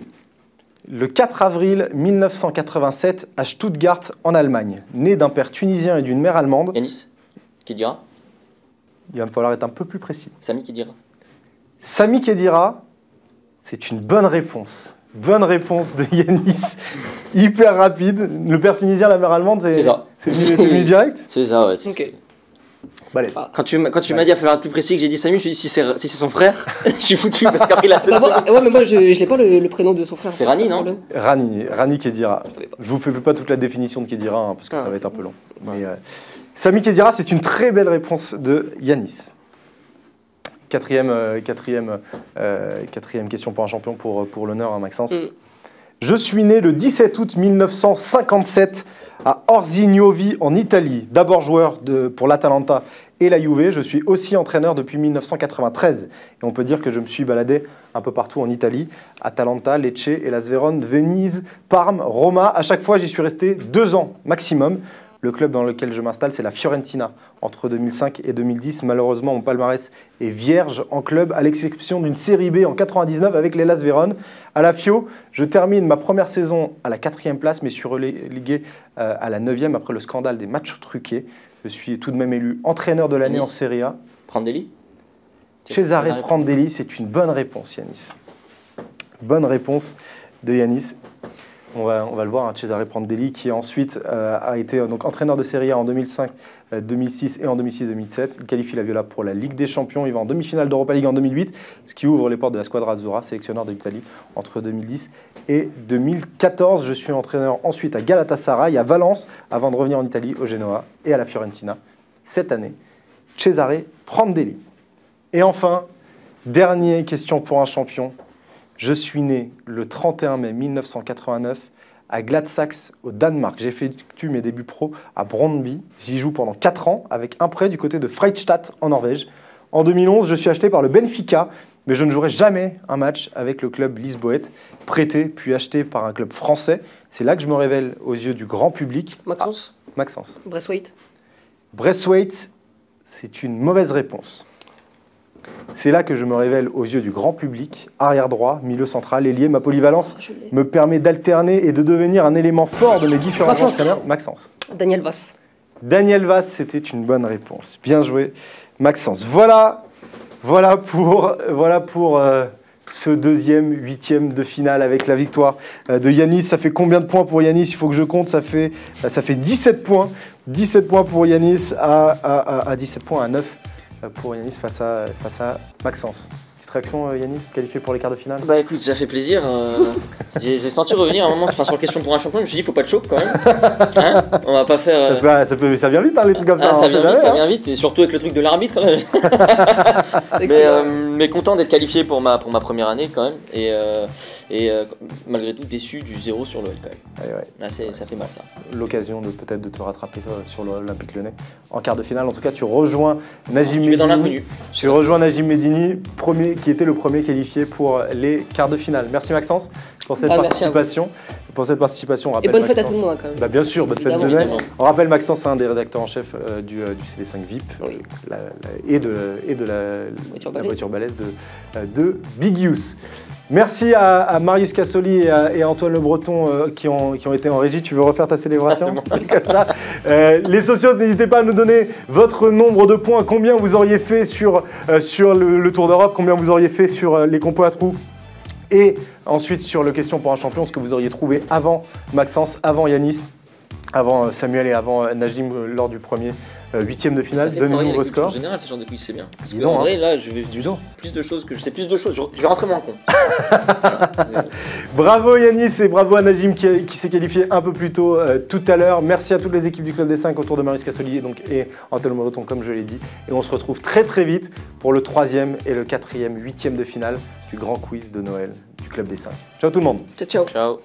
le 4 avril 1987 à Stuttgart, en Allemagne. Né d'un père tunisien et d'une mère allemande. Yanis, qui dira? Il va me falloir être un peu plus précis. Sami qui dira? Sami Khedira, c'est une bonne réponse. Bonne réponse de Yanis, hyper rapide. Le père tunisien, la mère allemande, c'est ça. C'est venu direct? C'est ça, ouais. Ok. Balèze. Quand tu m'as dit il va falloir être plus précis, que j'ai dit Sami, je me suis dit si c'est son frère, je suis foutu parce qu'après il a ouais, mais moi je n'ai pas le prénom de son frère. C'est Rani, non? Rani Khedira. Je vous fais pas toute la définition de Khedira hein, parce que ça va être un peu long. Mais Sami Khedira, c'est une très belle réponse de Yanis. Quatrième question pour un champion pour l'honneur, hein, Maxence. Je suis né le 17 août 1957 à Orsignovi en Italie. D'abord joueur pour l'Atalanta et la Juve. Je suis aussi entraîneur depuis 1993. Et on peut dire que je me suis baladé un peu partout en Italie. Atalanta, Lecce, Hellas Vérone, Venise, Parme, Roma. À chaque fois, j'y suis resté 2 ans maximum. Le club dans lequel je m'installe, c'est la Fiorentina. Entre 2005 et 2010, malheureusement, mon palmarès est vierge en club, à l'exception d'une série B en 99 avec l'Hellas Vérone. À la Fio, je termine ma première saison à la 4e place, mais suis relégué à la 9e après le scandale des matchs truqués. Je suis tout de même élu entraîneur de l'année en Serie A. Prandelli? Cesare Prandelli, c'est une bonne réponse, Yanis. Bonne réponse de Yanis. On va le voir, hein, Cesare Prandelli, qui ensuite a été donc, entraîneur de Serie A en 2005, 2006 et en 2006-2007. Il qualifie la Viola pour la Ligue des Champions. Il va en demi-finale d'Europa League en 2008, ce qui ouvre les portes de la Squadra Azzurra, sélectionneur de l'Italie entre 2010 et 2014. Je suis entraîneur ensuite à Galatasaray, à Valence, avant de revenir en Italie, au Genoa et à la Fiorentina. Cette année, Cesare Prandelli. Et enfin, dernière question pour un champion. Je suis né le 31 mai 1989 à Gladsaxe, au Danemark. J'effectue mes débuts pro à Brøndby. J'y joue pendant 4 ans avec un prêt du côté de Fredrikstad en Norvège. En 2011, je suis acheté par le Benfica, mais je ne jouerai jamais un match avec le club lisboète, prêté puis acheté par un club français. C'est là que je me révèle aux yeux du grand public. Maxence? Maxence. Braithwaite? Braithwaite, c'est une mauvaise réponse. C'est là que je me révèle aux yeux du grand public. Arrière droit, milieu central, ailier, ma polyvalence me permet d'alterner et de devenir un élément fort de mes différents entraîneurs. Maxence. Daniel Vass. Daniel Vass, c'était une bonne réponse. Bien joué, Maxence. Voilà pour ce deuxième huitième de finale avec la victoire de Yanis. Ça fait combien de points pour Yanis? Il faut que je compte. Ça fait 17 points. 17 points pour Yanis à 17 points à 9 pour Yanis face à Maxence. Petite réaction, Yanis, qualifié pour les quarts de finale? Bah écoute, ça fait plaisir. J'ai senti revenir à un moment, enfin sur la question pour un champion, je me suis dit, faut pas de choc quand même. Hein, on va pas faire. Ça vient vite, hein, les trucs comme ça. Ça vient vite, et surtout avec le truc de l'arbitre quand même. mais content d'être qualifié pour ma première année quand même, et malgré tout déçu du 0 sur l'OL quand même. Ouais. Ça fait mal ça. L'occasion peut-être de te rattraper sur l'Olympique Lyonnais en quart de finale. En tout cas, tu rejoins Najim Medini. Je vais dans l'inconnu. Tu rejoins Najim Medini, qui était le premier qualifié pour les quarts de finale. Merci Maxence pour cette participation. Et bonne fête à tout le monde quand même. Bien sûr, bonne fête de Noël. On rappelle Maxence, un des rédacteurs en chef du CD5 VIP et de la voiture balèze de Big Use. Merci à Marius Cassoli et à Antoine Le Breton qui ont été en régie. Tu veux refaire ta célébration? Les socios, n'hésitez pas à nous donner votre nombre de points. Combien vous auriez fait sur le Tour d'Europe? Combien vous auriez fait sur les compos à trous? Et ensuite sur le question pour un champion, ce que vous auriez trouvé avant Maxence, avant Yanis, avant Samuel et avant Najim lors du premier huitième de finale. Donnez-nous vos scores. En général, ce genre de quiz, c'est bien. Parce que en vrai, là, je vais plus de choses. Je sais plus de choses. Je vais rentrer moins con. Bravo Yanis et bravo à Najim qui s'est qualifié un peu plus tôt tout à l'heure. Merci à toutes les équipes du Club des 5 autour de Marius Cassoli et Antoine Le Breton, comme je l'ai dit. Et on se retrouve très vite pour le 3e et le 4e, 8e de finale du grand quiz de Noël du Club des 5. Ciao tout le monde. Ciao. Ciao.